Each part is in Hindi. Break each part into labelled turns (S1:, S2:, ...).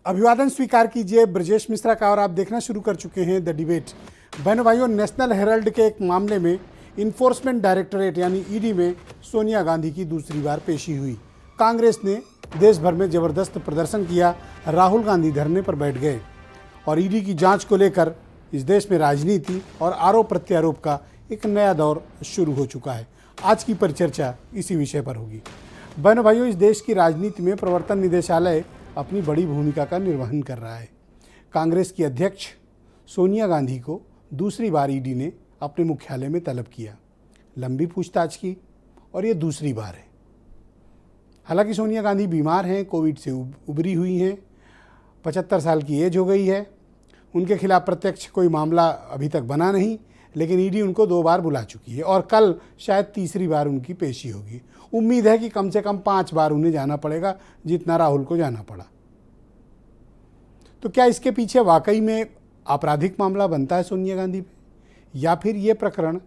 S1: अभिवादन स्वीकार कीजिए ब्रजेश मिश्रा का और आप देखना शुरू कर चुके हैं द डिबेट। बहनों भाइयों, नेशनल हेराल्ड के एक मामले में इन्फोर्समेंट डायरेक्टरेट यानी ईडी में सोनिया गांधी की दूसरी बार पेशी हुई। कांग्रेस ने देश भर में जबरदस्त प्रदर्शन किया, राहुल गांधी धरने पर बैठ गए और ईडी की जांच को लेकर इस देश में राजनीति और आरोप प्रत्यारोप का एक नया दौर शुरू हो चुका है। आज की परिचर्चा इसी विषय पर होगी। बहनों भाइयों, इस देश की राजनीति में प्रवर्तन निदेशालय अपनी बड़ी भूमिका का निर्वहन कर रहा है। कांग्रेस की अध्यक्ष सोनिया गांधी को दूसरी बार ईडी ने अपने मुख्यालय में तलब किया, लंबी पूछताछ की और ये दूसरी बार है। हालांकि सोनिया गांधी बीमार हैं, कोविड से उबरी हुई हैं, 75 साल की एज हो गई है। उनके खिलाफ प्रत्यक्ष कोई मामला अभी तक बना नहीं, लेकिन ईडी उनको 2 बार बुला चुकी है और कल शायद तीसरी बार उनकी पेशी होगी। उम्मीद है कि कम से कम 5 बार उन्हें जाना पड़ेगा, जितना राहुल को जाना पड़ा। तो क्या इसके पीछे वाकई में आपराधिक मामला बनता है सोनिया गांधी पे, या फिर ये प्रकरण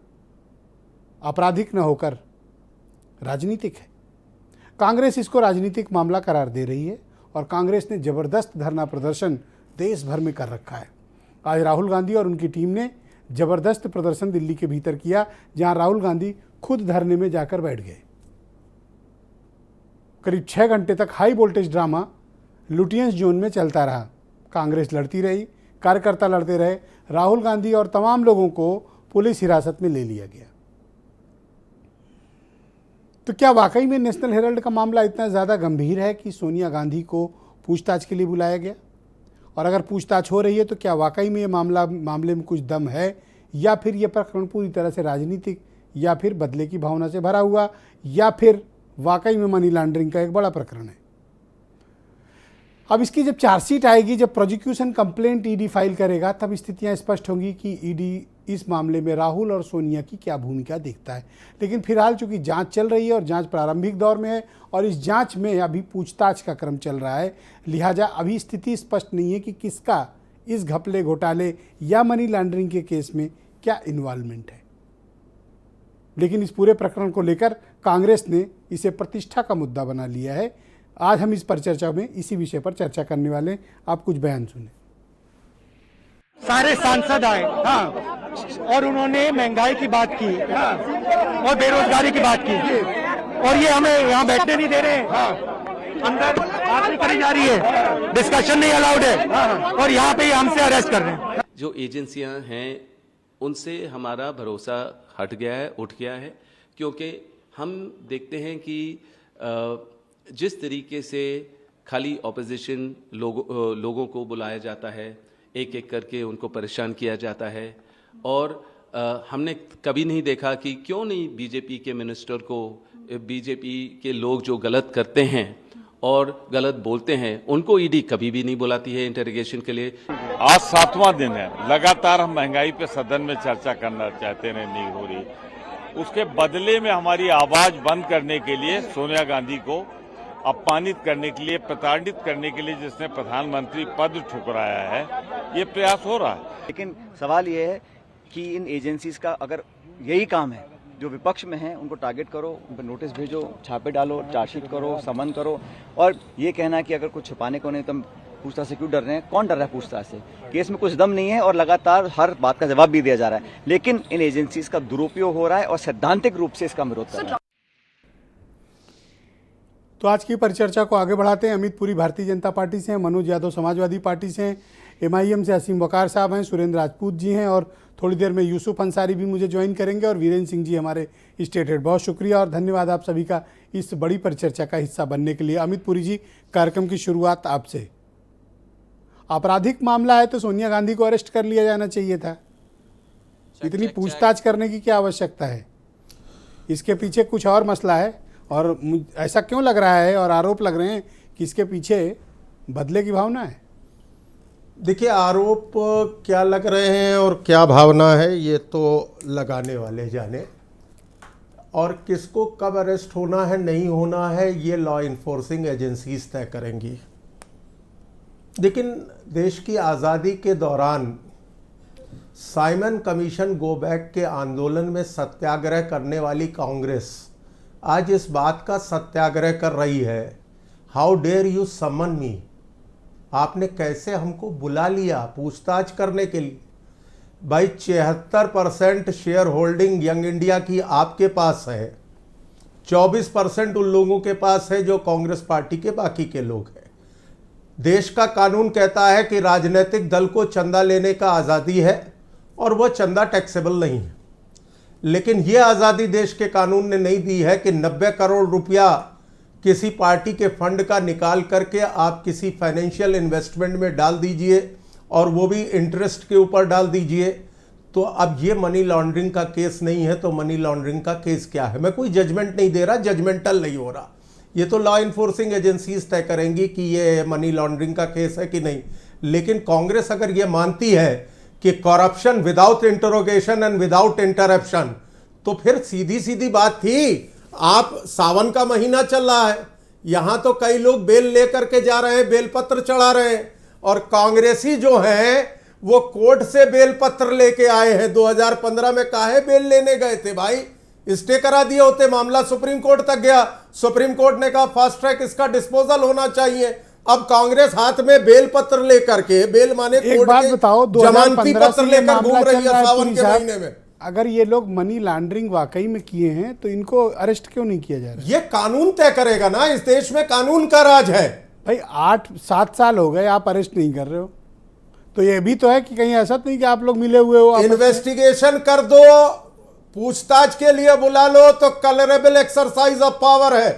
S1: आपराधिक न होकर राजनीतिक है? कांग्रेस इसको राजनीतिक मामला करार दे रही है और कांग्रेस ने जबरदस्त धरना प्रदर्शन देश भर में कर रखा है। आज राहुल गांधी और उनकी टीम ने जबरदस्त प्रदर्शन दिल्ली के भीतर किया, जहां राहुल गांधी खुद धरने में जाकर बैठ गए। करीब 6 घंटे तक high voltage drama Lutyens zone में चलता रहा। कांग्रेस लड़ती रही, कार्यकर्ता लड़ते रहे, राहुल गांधी और तमाम लोगों को पुलिस हिरासत में ले लिया गया। तो क्या वाकई में नेशनल हेराल्ड का मामला इतना ज़्यादा गंभीर है कि सोनिया गांधी को पूछताछ के लिए बुलाया गया? और अगर पूछताछ हो रही है तो क्या वाकई में ये मामले में कुछ दम है, या फिर ये प्रकरण पूरी तरह से राजनीतिक या फिर बदले की भावना से भरा हुआ, या फिर वाकई में मनी लॉन्ड्रिंग का एक बड़ा प्रकरण है? अब इसकी जब चार्जशीट आएगी, जब प्रोसिक्यूशन कंप्लेंट ईडी फाइल करेगा, तब स्थितियां स्पष्ट होंगी कि ईडी इस मामले में राहुल और सोनिया की क्या भूमिका देखता है। लेकिन फिलहाल चूंकि जांच चल रही है और जांच प्रारंभिक दौर में है और इस जांच में अभी पूछताछ का क्रम चल रहा है, लिहाजा अभी स्थिति स्पष्ट नहीं है कि किसका इस घपले, घोटाले या मनी लॉन्ड्रिंग के केस में क्या इन्वॉल्वमेंट है। लेकिन इस पूरे प्रकरण को लेकर कांग्रेस ने इसे प्रतिष्ठा का मुद्दा बना लिया है। आज हम इस परिचर्चा में इसी विषय पर चर्चा करने वाले हैं। आप कुछ बयान सुने।
S2: सारे सांसद आए, हाँ, और उन्होंने महंगाई की बात की, हाँ, और बेरोजगारी की बात की, और ये हमें यहाँ बैठने नहीं दे रहे हैं, हाँ, अंदर बात नहीं करी जा रही है, डिस्कशन नहीं अलाउड है, हाँ, और यहाँ पे हमसे अरेस्ट कर रहे हैं।
S3: जो एजेंसियां हैं उनसे हमारा भरोसा हट गया है, उठ गया है, क्योंकि हम देखते हैं कि जिस तरीके से खाली ऑपोजिशन लोगों को बुलाया जाता है, एक एक करके उनको परेशान किया जाता है, और हमने कभी नहीं देखा कि क्यों नहीं बीजेपी के मिनिस्टर को, बीजेपी के लोग जो गलत करते हैं और गलत बोलते हैं, उनको ईडी कभी भी नहीं बुलाती है इंटरोगेशन के लिए।
S4: आज 7वां दिन है, लगातार हम महंगाई पे सदन में चर्चा करना चाहते रहे, नहीं हो रही। उसके बदले में हमारी आवाज बंद करने के लिए, सोनिया गांधी को अपमानित करने के लिए, प्रताड़ित करने के लिए जिसने प्रधानमंत्री पद ठुकराया है, ये प्रयास हो रहा है।
S5: लेकिन सवाल ये है कि इन एजेंसीज का अगर यही काम है, जो विपक्ष में है उनको टारगेट करो, उन पर नोटिस भेजो, छापे डालो, चार्जशीट करो, समन करो, और ये कहना कि अगर कुछ छुपाने को नहीं तो हम पूछताछ से क्यों डर रहे हैं? कौन डर रहा है पूछताछ से? केस में कुछ दम नहीं है और लगातार हर बात का जवाब भी दिया जा रहा है, लेकिन इन एजेंसीज का दुरुपयोग हो रहा है और सैद्धांतिक रूप से इसका विरोध कर रहा है।
S1: तो आज की परिचर्चा को आगे बढ़ाते हैं। अमित पुरी भारतीय जनता पार्टी से हैं, मनोज यादव समाजवादी पार्टी से हैं, MIM से असीम वकार साहब हैं, सुरेंद्र राजपूत जी हैं, और थोड़ी देर में यूसुफ अंसारी भी मुझे ज्वाइन करेंगे, और वीरेंद्र सिंह जी हमारे स्टेट हेड। बहुत शुक्रिया और धन्यवाद आप सभी का इस बड़ी परिचर्चा का हिस्सा बनने के लिए। अमित पुरी जी, कार्यक्रम की शुरुआत आपसे। आपराधिक मामला है तो सोनिया गांधी को अरेस्ट कर लिया जाना चाहिए था। इतनी पूछताछ करने की क्या आवश्यकता है? इसके पीछे कुछ और मसला है, और ऐसा क्यों लग रहा है और आरोप लग रहे हैं कि इसके पीछे बदले की भावना है?
S6: देखिए, आरोप क्या लग रहे हैं और क्या भावना है ये तो लगाने वाले जाने, और किसको कब अरेस्ट होना है, नहीं होना है, ये लॉ इन्फोर्सिंग एजेंसीज तय करेंगी। लेकिन देश की आज़ादी के दौरान साइमन कमीशन गो बैक के आंदोलन में सत्याग्रह करने वाली कांग्रेस आज इस बात का सत्याग्रह कर रही है, हाउ डेयर यू समन मी, आपने कैसे हमको बुला लिया पूछताछ करने के लिए? भाई 76% शेयर होल्डिंग यंग इंडिया की आपके पास है, 24% उन लोगों के पास है जो कांग्रेस पार्टी के बाकी के लोग हैं। देश का कानून कहता है कि राजनीतिक दल को चंदा लेने का आज़ादी है और वह चंदा टैक्सेबल नहीं है, लेकिन यह आज़ादी देश के कानून ने नहीं दी है कि 90 करोड़ रुपया किसी पार्टी के फंड का निकाल करके आप किसी फाइनेंशियल इन्वेस्टमेंट में डाल दीजिए और वो भी इंटरेस्ट के ऊपर डाल दीजिए। तो अब ये मनी लॉन्ड्रिंग का केस नहीं है, तो मनी लॉन्ड्रिंग का केस क्या है? मैं कोई जजमेंट नहीं दे रहा, जजमेंटल नहीं हो रहा, ये तो लॉ इन्फोर्सिंग एजेंसीज तय करेंगी कि ये मनी लॉन्ड्रिंग का केस है कि नहीं। लेकिन कांग्रेस अगर ये मानती है कि corruption without interrogation and without interruption, तो फिर सीधी सीधी बात थी, आप सावन का महीना चल रहा है, यहां तो कई लोग बेल लेकर के जा रहे हैं, बेल पत्र चढ़ा रहे हैं, और कांग्रेसी जो हैं वो कोर्ट से बेल पत्र लेके आए हैं। 2015 में काहे बेल लेने गए थे भाई? स्टे करा दिए होते, मामला सुप्रीम कोर्ट तक गया, सुप्रीम कोर्ट ने कहा फास्ट ट्रैक इसका डिस्पोजल होना चाहिए। अब कांग्रेस हाथ में बेल पत्र लेकर के, बेल माने
S1: एक बात बताओ,
S6: जमानती
S1: 2015
S6: पत्र
S1: से ये
S6: लेकर घूम
S1: मामला
S6: रही
S1: चल रहा
S6: है
S1: है
S6: सावन
S1: पुरी
S6: के
S1: साहब।
S6: महीने में।
S1: अगर ये लोग मनी लॉन्ड्रिंग वाकई में किए हैं तो इनको अरेस्ट क्यों नहीं किया जा रहा?
S6: ये कानून तय करेगा ना, इस देश में कानून का राज है
S1: भाई। 8-7 साल हो गए आप अरेस्ट नहीं कर रहे हो, तो ये भी तो है कि कहीं ऐसा तो नहीं कि आप लोग मिले हुए हो।
S6: इन्वेस्टिगेशन कर दो, पूछताछ के लिए बुला लो तो कलरेबल एक्सरसाइज ऑफ पावर है,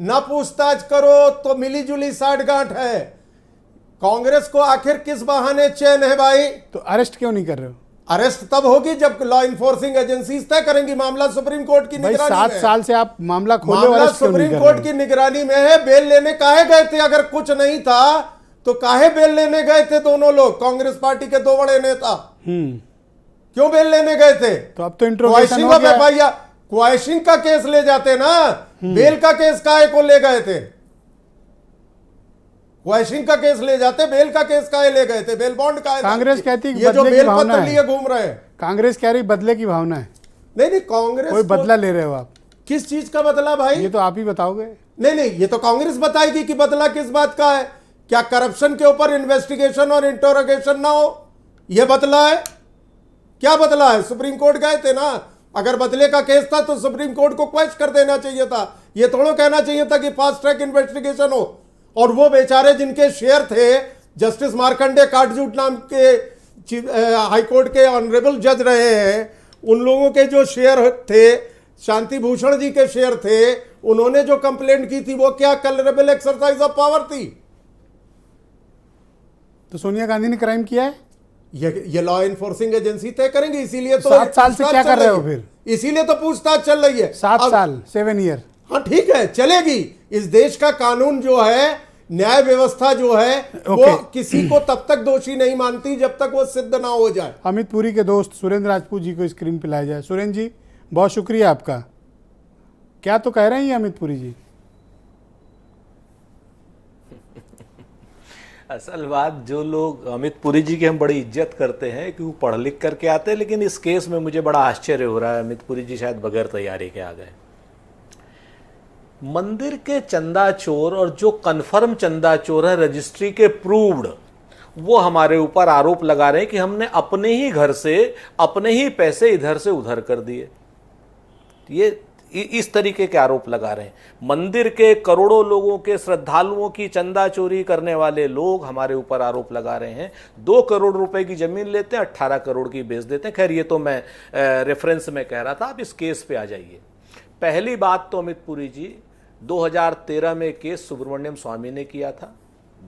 S6: ना पूछताछ करो तो मिली जुली साठगांठ है। कांग्रेस को आखिर किस बहाने चैन है भाई?
S1: तो अरेस्ट क्यों नहीं कर रहे हो?
S6: अरेस्ट तब होगी जब लॉ इन्फोर्सिंग एजेंसीज तय करेंगी। मामला सुप्रीम कोर्ट की
S1: भाई
S6: निगरानी
S1: 7
S6: में है।
S1: साल से आप मामला खोले,
S6: मामला
S1: अरेस्ट क्यों नहीं
S6: सुप्रीम
S1: कर
S6: कोर्ट
S1: रहे
S6: की
S1: हो?
S6: निगरानी में है। बेल लेने काहे गए थे? अगर कुछ नहीं था तो काहे बेल लेने गए थे दोनों लोग? कांग्रेस पार्टी के दो बड़े नेता क्यों बेल लेने गए थे?
S1: तो अब तो इंट्रोगेशन हो गया।
S6: क्वाइशिंग का केस ले जाते ना, बेल का केस काहे को ले गए थे? क्वाइशिंग का केस ले जाते, बेल का केस काहे ले गए थे? बेल बॉन्ड का
S1: कांग्रेस कहती है कि
S6: ये जो
S1: बदले की
S6: बेल
S1: भावना
S6: पत्र
S1: है।
S6: लिए घूम रहे हैं।
S1: कांग्रेस कह रही बदले की भावना है।
S6: नहीं कांग्रेस
S1: कोई बदला ले रहे हो आप?
S6: किस चीज का बदला भाई?
S1: ये तो आप ही बताओगे।
S6: नहीं ये तो कांग्रेस बताएगी कि बदला किस बात का है। क्या करप्शन के ऊपर इन्वेस्टिगेशन और इंटरोगेशन ना हो, यह बदला है? क्या बदला है? सुप्रीम कोर्ट गए थे ना, अगर बदले का केस था तो सुप्रीम कोर्ट को क्वेश्चन कर देना चाहिए था। यह थोड़ा कहना चाहिए था कि फास्ट ट्रैक इन्वेस्टिगेशन हो। और वो बेचारे जिनके शेयर थे, जस्टिस मार्कंडे काटजूट नाम के हाईकोर्ट के ऑनरेबल जज रहे हैं, उन लोगों के जो शेयर थे, शांति भूषण जी के शेयर थे, उन्होंने जो कंप्लेंट की थी वो क्या कलरेबल एक्सरसाइज ऑफ पावर थी?
S1: तो सोनिया गांधी ने क्राइम किया है?
S6: ये लॉ इन्फोर्सिंग एजेंसी तय करेंगे, इसीलिए तो
S1: 7 साल से क्या कर रहे हो फिर?
S6: इसीलिए तो पूछताछ चल रही है।
S1: 7 साल, 7 ईयर।
S6: हाँ ठीक है, चलेगी। इस देश का कानून जो है, न्याय व्यवस्था जो है, वो किसी को तब तक दोषी नहीं मानती जब तक वो सिद्ध ना हो जाए।
S1: अमित पुरी के दोस्त सुरेंद्र राजपूत जी को स्क्रीन पे लाया जाए। सुरेंद्र जी बहुत शुक्रिया आपका। क्या तो कह रहे हैं अमित पुरी जी?
S7: असल बात, जो लोग अमित पुरी जी की हम बड़ी इज्जत करते हैं कि वो पढ़ लिख करके आते हैं, लेकिन इस केस में मुझे बड़ा आश्चर्य हो रहा है, अमित पुरी जी शायद बगैर तैयारी के आ गए। मंदिर के चंदा चोर और जो कन्फर्म चंदा चोर है, रजिस्ट्री के प्रूव्ड, वो हमारे ऊपर आरोप लगा रहे हैं कि हमने अपने ही घर से अपने ही पैसे इधर से उधर कर दिए। ये इस तरीके के आरोप लगा रहे हैं। मंदिर के करोड़ों लोगों के श्रद्धालुओं की चंदा चोरी करने वाले लोग हमारे ऊपर आरोप लगा रहे हैं। 2 करोड़ रुपए की जमीन लेते हैं, 18 करोड़ की बेच देते हैं। खैर, ये तो मैं रेफरेंस में कह रहा था। आप इस केस पे आ जाइए। पहली बात तो अमित पुरी जी, 2013 में केस सुब्रमण्यम स्वामी ने किया था।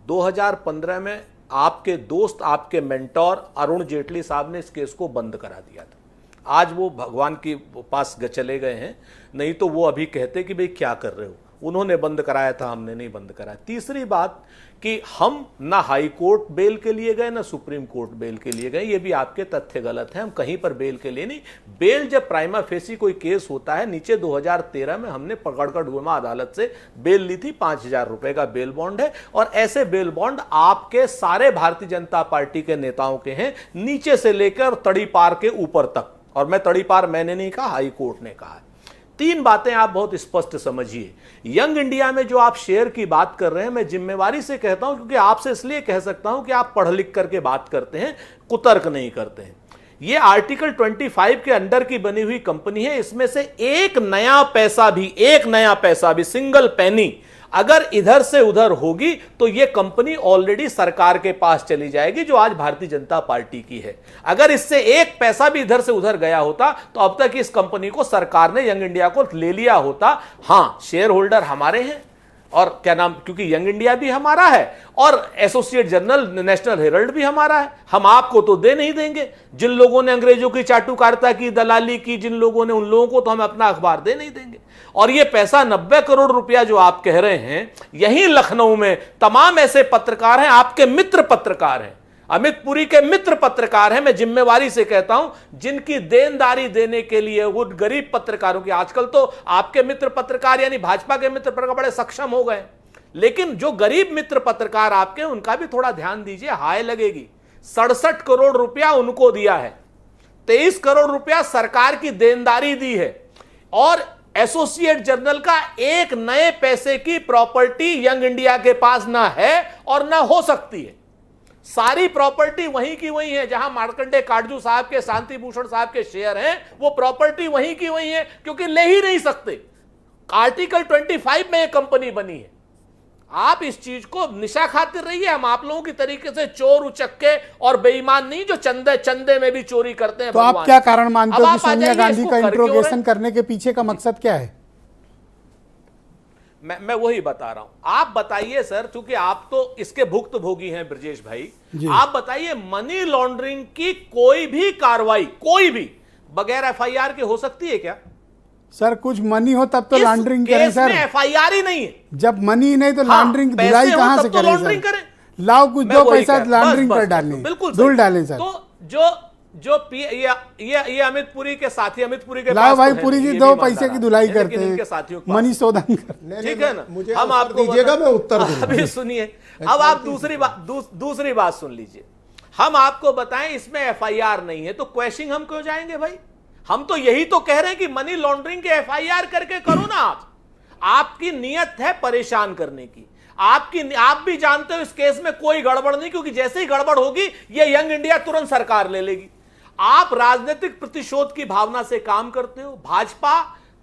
S7: 2015 में आपके दोस्त, आपके मेंटोर अरुण जेटली साहब ने इस केस को बंद करा दिया था। आज वो भगवान के पास चले गए हैं, नहीं तो वो अभी कहते कि भाई क्या कर रहे हो। उन्होंने बंद कराया था, हमने नहीं बंद कराया। तीसरी बात कि हम ना हाई कोर्ट बेल के लिए गए, ना सुप्रीम कोर्ट बेल के लिए गए। ये भी आपके तथ्य गलत हैं। हम कहीं पर बेल के लिए नहीं। बेल जब प्राइमा फेसी कोई केस होता है, नीचे 2013 में हमने पकड़कर डूमा अदालत से बेल ली थी। 5,000 रुपए का बेल बॉन्ड है, और ऐसे बेल बॉन्ड आपके सारे भारतीय जनता पार्टी के नेताओं के हैं, नीचे से लेकर तड़ी पार के ऊपर तक। और मैं तड़ी पार मैंने नहीं कहा, हाई कोर्ट ने कहा है। तीन बातें आप बहुत स्पष्ट समझिए। यंग इंडिया में जो आप शेयर की बात कर रहे हैं, मैं जिम्मेवारी से कहता हूं, क्योंकि आपसे इसलिए कह सकता हूं कि आप पढ़ लिख करके बात करते हैं, कुतर्क नहीं करते हैं। ये आर्टिकल 25 के अंडर की बनी हुई कंपनी है। इसमें से एक नया पैसा भी सिंगल पेनी अगर इधर से उधर होगी तो यह कंपनी ऑलरेडी सरकार के पास चली जाएगी, जो आज भारतीय जनता पार्टी की है। अगर इससे एक पैसा भी इधर से उधर गया होता तो अब तक इस कंपनी को सरकार ने, यंग इंडिया को ले लिया होता। हां, शेयर होल्डर हमारे हैं और क्या नाम, क्योंकि यंग इंडिया भी हमारा है और एसोसिएट जर्नल नेशनल हेराल्ड भी हमारा है। हम आपको तो दे नहीं देंगे। जिन लोगों ने अंग्रेजों की चाटुकारिता की, दलाली की, जिन लोगों ने, उन लोगों को तो हम अपना अखबार दे नहीं देंगे। और ये पैसा 90 करोड़ रुपया जो आप कह रहे हैं, यहीं लखनऊ में तमाम ऐसे पत्रकार हैं, आपके मित्र पत्रकार हैं, अमित पुरी के मित्र पत्रकार हैं, मैं जिम्मेवारी से कहता हूं, जिनकी देनदारी देने के लिए वो गरीब पत्रकारों की, आजकल तो आपके मित्र पत्रकार यानी भाजपा के मित्र पत्रकार बड़े सक्षम हो गए, लेकिन जो गरीब मित्र पत्रकार आपके, उनका भी थोड़ा ध्यान दीजिए, हाय लगेगी। 67 करोड़ रुपया उनको दिया है, 23 करोड़ रुपया सरकार की देनदारी दी है, और एसोसिएट जर्नल का एक नए पैसे की प्रॉपर्टी यंग इंडिया के पास ना है और ना हो सकती है। सारी प्रॉपर्टी वहीं की वहीं है। जहां मार्कंडे काटजू साहब के, शांति भूषण साहब के शेयर हैं, वो प्रॉपर्टी वहीं की वहीं है, क्योंकि ले ही नहीं सकते। आर्टिकल 25 में यह कंपनी बनी है। आप इस चीज को निशा खातिर रहिए। हम आप लोगों की तरीके से चोर, उचक्के और बेईमान नहीं, जो चंदे में भी चोरी करते हैं।
S1: तो आप क्या कारण मानते हो कि सोनिया गांधी का इंट्रोगेशन करने के पीछे का मकसद क्या है?
S7: मैं वही बता रहा हूं। आप बताइए सर, क्योंकि आप तो इसके भुक्तभोगी हैं ब्रजेश भाई, आप बताइए, मनी लॉन्ड्रिंग की कोई भी कार्रवाई, कोई भी, बगैर एफआईआर के हो सकती है क्या?
S1: सर कुछ मनी हो तब तो लॉन्ड्रिंग करें सर।
S7: एफआईआर ही नहीं है।
S1: जब मनी नहीं तो लॉन्ड्रिंग धुलाई कहां से करें सर? लाओ कुछ दो पैसा लॉन्ड्रिंग कर डालें, धुल डालें सर।
S7: तो जो ये अमित पुरी के साथी, अमित पुरी के
S1: लाओ भाई, पुरी जी 2 पैसे की धुलाई करते हैं, मनी शोधन कर।
S7: ठीक है ना,
S6: मुझे
S7: हम आपको
S6: दीजिएगा, मैं उत्तर दूंगा।
S7: अभी सुनिए, अब आप दूसरी बात सुन लीजिए। हम आपको बताएं इसमें एफआईआर नहीं है, तो क्वेश्चन हम क्यों जाएंगे भाई? हम तो यही तो कह रहे हैं कि मनी लॉन्ड्रिंग के एफआईआर करके करो ना। आपकी नीयत है परेशान करने की। आप भी जानते हो इस केस में कोई गड़बड़ नहीं, क्योंकि जैसे ही गड़बड़ होगी ये यंग इंडिया तुरंत सरकार ले लेगी। आप राजनीतिक प्रतिशोध की भावना से काम करते हो। भाजपा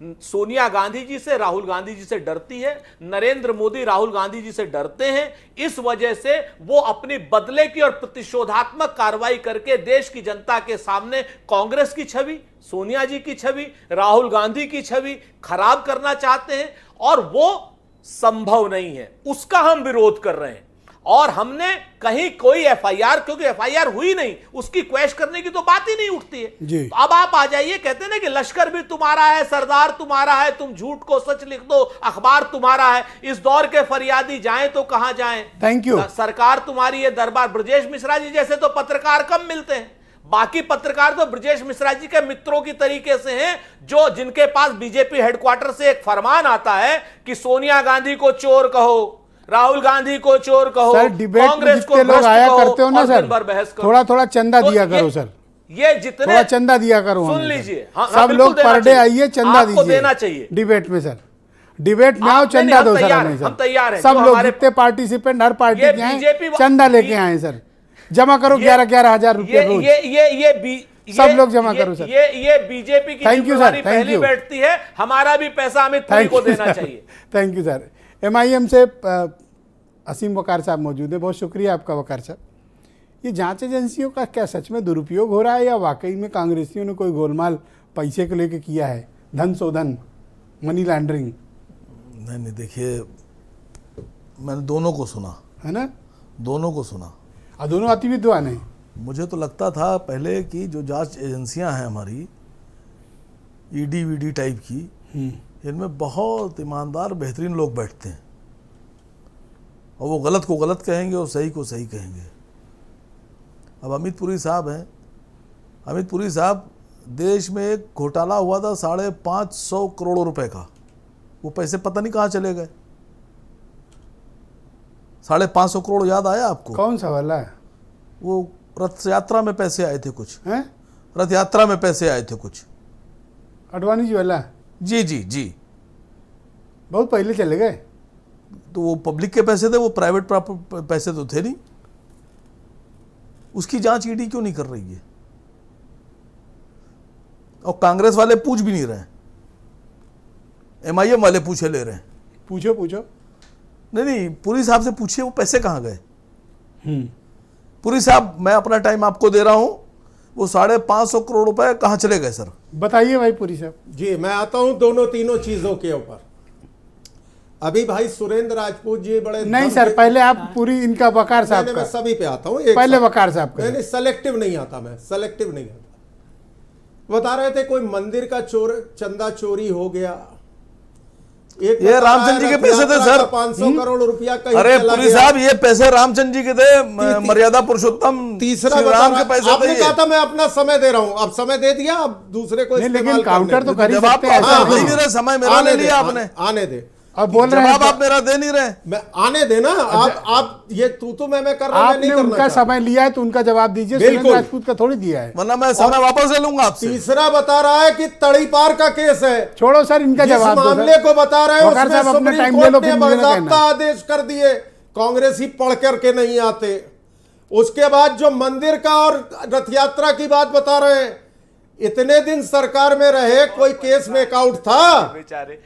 S7: सोनिया गांधी जी से, राहुल गांधी जी से डरती है, नरेंद्र मोदी राहुल गांधी जी से डरते हैं। इस वजह से वो अपनी बदले की और प्रतिशोधात्मक कार्रवाई करके देश की जनता के सामने कांग्रेस की छवि, सोनिया जी की छवि, राहुल गांधी की छवि खराब करना चाहते हैं, और वो संभव नहीं है। उसका हम विरोध कर रहे हैं। और हमने कहीं कोई एफआईआर, क्योंकि एफआईआर हुई नहीं, उसकी क्वेश्चन करने की तो बात ही नहीं उठती है। तो अब आप आ जाइए, कहते हैं ना कि लश्कर भी तुम्हारा है, सरदार तुम्हारा है, तुम झूठ को सच लिख दो, अखबार तुम्हारा है। इस दौर के फरियादी जाएं तो कहां जाएं?
S1: Thank you.
S7: सरकार तुम्हारी है, दरबार। ब्रजेश मिश्रा जी जैसे तो पत्रकार कम मिलते हैं। बाकी पत्रकार तो ब्रजेश मिश्रा जी के मित्रों की तरीके से हैं, जो जिनके पास बीजेपी हेडक्वार्टर से एक फरमान आता है कि सोनिया गांधी को चोर कहो, राहुल गांधी को चोर कहो,
S1: सर डिबेट में जितने लोग आया करते हो ना सर, थोड़ा थोड़ा चंदा दिया करो सर।
S7: ये जितने
S1: थोड़ा चंदा दिया करो,
S7: सुन लीजिए,
S1: सब लोग पर डे आइए, चंदा दीजिए,
S7: देना चाहिए
S1: डिबेट में सर। डिबेट में आओ, चंदा दो सर हमें
S7: हम तैयार हैं।
S1: सब लोग जितने पार्टिसिपेंट, हर पार्टी के आए, चंदा लेके आए सर। जमा करो 11-11 हजार रुपये रोज।
S7: ये
S1: सब लोग जमा करो सर।
S7: ये बीजेपी की जिम्मेदारी पहली बैठती है। हमारा भी पैसा अमित पुरी को देना चाहिए।
S1: Thank you sir. MIM से असीम वकार साहब मौजूद है, बहुत शुक्रिया आपका वकार साहब। ये जांच एजेंसियों का क्या सच में दुरुपयोग हो रहा है, या वाकई में कांग्रेसियों ने कोई गोलमाल पैसे को लेके किया है, धन शोधन, मनी लॉन्ड्रिंग?
S8: नहीं, देखिए, मैंने दोनों को सुना
S1: है ना,
S8: दोनों को सुना,
S1: और दोनों अतिविद्वान हैं।
S8: मुझे तो लगता था पहले कि जो जांच एजेंसियां हैं हमारी, ईडी वीडी टाइप की, इनमें बहुत ईमानदार बेहतरीन लोग बैठते हैं, और वो गलत को गलत कहेंगे और सही को सही कहेंगे। अब अमित पुरी साहब हैं, अमित पुरी साहब, देश में एक घोटाला हुआ था 550 करोड़ रुपए का, वो पैसे पता नहीं कहाँ चले गए। 550 करोड़ याद आया आपको?
S1: कौन सा वाला है?
S8: वो रथ यात्रा में पैसे आए थे कुछ,
S1: हैं?
S8: रथ यात्रा में पैसे आए थे कुछ,
S1: अडवाणी जी वाला?
S8: जी जी जी।
S1: बहुत पहले चले गए।
S8: तो वो पब्लिक के पैसे थे, वो प्राइवेट पैसे तो थे नहीं। उसकी जांच ईडी क्यों नहीं कर रही है? और कांग्रेस वाले पूछ भी नहीं रहे हैं, एमआईएम वाले पूछे ले रहे हैं।
S1: पूछो पूछो।
S8: नहीं, पुरी साहब से पूछिए वो पैसे कहाँ गए। पुरी साहब, मैं अपना टाइम आपको दे रहा हूं, वो 550 करोड़ रुपए कहाँ चले गए सर?
S1: बताइए भाई पुरी साहब।
S6: जी, मैं आता हूं दोनों तीनों चीजों के ऊपर। अभी भाई सुरेंद्र राजपूत जी बड़े
S1: नहीं सर, पहले आप पूरी इनका वकार साहब
S6: मैं
S1: का।
S6: सभी पे आता हूं।
S1: पहले वकार साहब का।
S6: नहीं, सेलेक्टिव नहीं आता, मैं सेलेक्टिव नहीं आता। बता रहे थे कोई मंदिर का चंदा चोरी हो गया।
S8: ये रामचंद्र जी के पैसे थे सर,
S6: 500 करोड़ रुपया कहीं
S8: अरे
S6: चला
S8: पुरी
S6: गया।
S8: साहब, ये पैसे रामचंद्र जी के थे, मर्यादा पुरुषोत्तम
S6: तीसरा
S8: श्री
S6: बता
S8: राम
S6: रहा-
S8: के पैसे
S6: आपने
S8: थे
S6: कहा
S8: ये।
S6: था मैं अपना समय दे रहा हूं, अब समय दे दिया, अब दूसरे को
S1: नहीं,
S6: इस्तेमाल
S1: लेकिन काउंटर
S6: करने
S1: तो
S6: दो।
S1: कर ही
S8: जवाब
S1: सकते
S8: तो
S1: हैं,
S8: आप
S1: ऐसा
S8: दे ही
S1: नहीं
S8: नहीं
S1: है।
S8: रहे, समय मेरा
S6: आने
S8: ले
S6: दे,
S8: लिया आपने।
S6: आने दे।
S1: अब बोल रहे
S8: जवाब
S1: हैं
S8: आप मेरा दे नहीं रहे।
S6: मैं आने देना। आप ये तू मैं कर रहा हूं, मैं
S1: आपने
S6: नहीं करना
S1: उनका
S6: चाहता।
S1: समय लिया है तो उनका जवाब दीजिए।
S6: बिल्कुल।
S1: सुरेंद्र राजपूत का थोड़ी दिया है।
S8: वरना मैं समय वापस ले लूंगा आपसे।
S6: तीसरा बता रहा है कि तड़ीपार का केस है।
S1: छोड़ो सर, इनका
S6: जिस
S1: जवाब दो सर।
S6: मामले को बता रहे हैं
S1: वकार
S6: उसमें
S1: साहब अपना
S6: सुप्रीम
S1: टाइम ले लो,
S6: कोर्ट ने
S1: फिर मुझे ना
S6: बाकायदा
S1: कहना।
S6: आदेश कर दिए, कांग्रेस ही पढ़ करके नहीं आते। उसके बाद जो मंदिर का और रथ यात्रा की बात बता रहे हैं, इतने दिन सरकार में रहे, कोई केस मेकआउट था?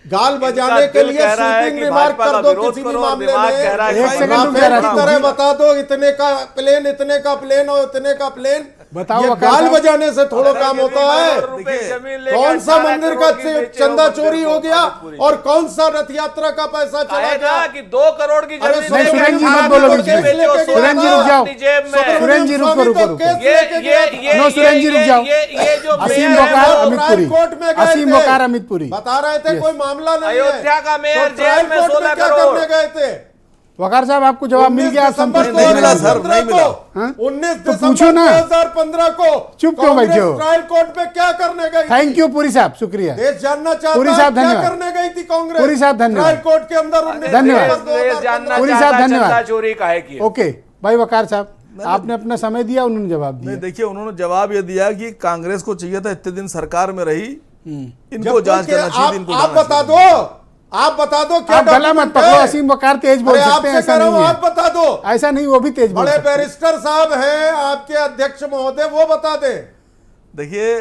S6: गाल बजाने के लिए स्वीपिंग रिमार्क कर दो किसी भी मामले में।
S1: एक सेकंड रुक
S6: माफिया
S1: जा
S6: की
S1: राजपूत
S6: तरह
S1: जी।
S6: बता दो इतने का प्लेन, इतने का प्लेन और इतने का प्लेन।
S1: बताओ
S6: ये
S1: वकार
S6: गाल
S1: साहब।
S6: बजाने से थोड़ा काम होता है। कौन सा मंदिर का चंदा चोरी हो गया और कौन सा रथ यात्रा का पैसा चला गया?
S7: कि 2 करोड़ की
S6: अरे
S7: जमीन
S1: नहीं, सुरेंद्र जी मत बोलो बीच में। सुरेंद्र जी रुक जाओ। सुरेंद्र जी रुको रुको रुको। नो, सुरेंद्र जी रुक जाओ।
S7: ये जो
S1: असीम
S7: मेयर है,
S1: वकार
S7: वो
S1: अमित पुरी।
S6: कोर्ट में गए
S1: असीम
S6: थे।
S1: वकार अमित पुरी।
S6: बता रहे थे कोई मामला नहीं है।
S7: अयोध्या का मेयर
S6: तो
S7: जेल
S6: ट्रायल
S7: में
S6: कोर्ट
S7: 16
S6: क्या
S7: करोड़।
S6: करने गए थे?
S1: वकार साहब, आपको जवाब मिल गया, आप संतुष्ट
S8: नहीं मिला
S1: हैं?
S8: सर, नहीं मिला।
S1: हाँ?
S6: 19
S1: तो
S6: दिसंबर
S1: पूछो ना।
S6: 2015 को
S1: चुप क्यों
S6: कांग्रेस
S1: बैठे हो?
S6: ट्रायल कोर्ट में क्या करने गई?
S1: थैंक यू पुरी साहब, शुक्रिया।
S6: देश जानना चाहता
S1: पुरी
S6: है
S1: साहब,
S6: क्या
S1: धन्यवाद।
S6: करने गई थी कांग्रेस?
S1: पुरी साहब, धन्यवाद।
S6: ट्रायल कोर्ट के अंदर 19
S1: धन्यवाद।
S6: दिसंबर 2015
S1: पुरी साहब, धन्यवाद।
S7: चंदा चोरी काहे की है?
S1: ओके भाई वकार साहब, आपने अपना समय दिया, उन्होंने जवाब
S8: नहीं,
S1: दिया।
S8: देखिए उन्होंने जवाब ये दिया कि कांग्रेस को चाहिए था, इतने दिन सरकार में रही,
S6: जब
S8: इनको जांच
S6: तक
S8: करना चाहिए थी, इनको
S6: आप
S8: जाना
S6: बता
S8: चाहिए।
S6: दो, आप बता दो क्या
S1: आप गला मत
S6: डॉक्यूमेंट
S1: पकड़ो।
S6: है?
S1: असीम वकार तेज बोल
S6: अरे
S1: सकते
S6: आपसे
S1: हैं, ऐसा
S6: कह रहा हूं,
S1: नहीं
S6: आप
S1: है।
S6: बता दो।
S1: ऐसा नहीं, वो भी तेज बोल
S6: बड़े
S1: सकते हैं।
S6: बैरिस्टर साहब हैं आपके अध्यक्ष महोदय, वो बता दे।
S8: देखिए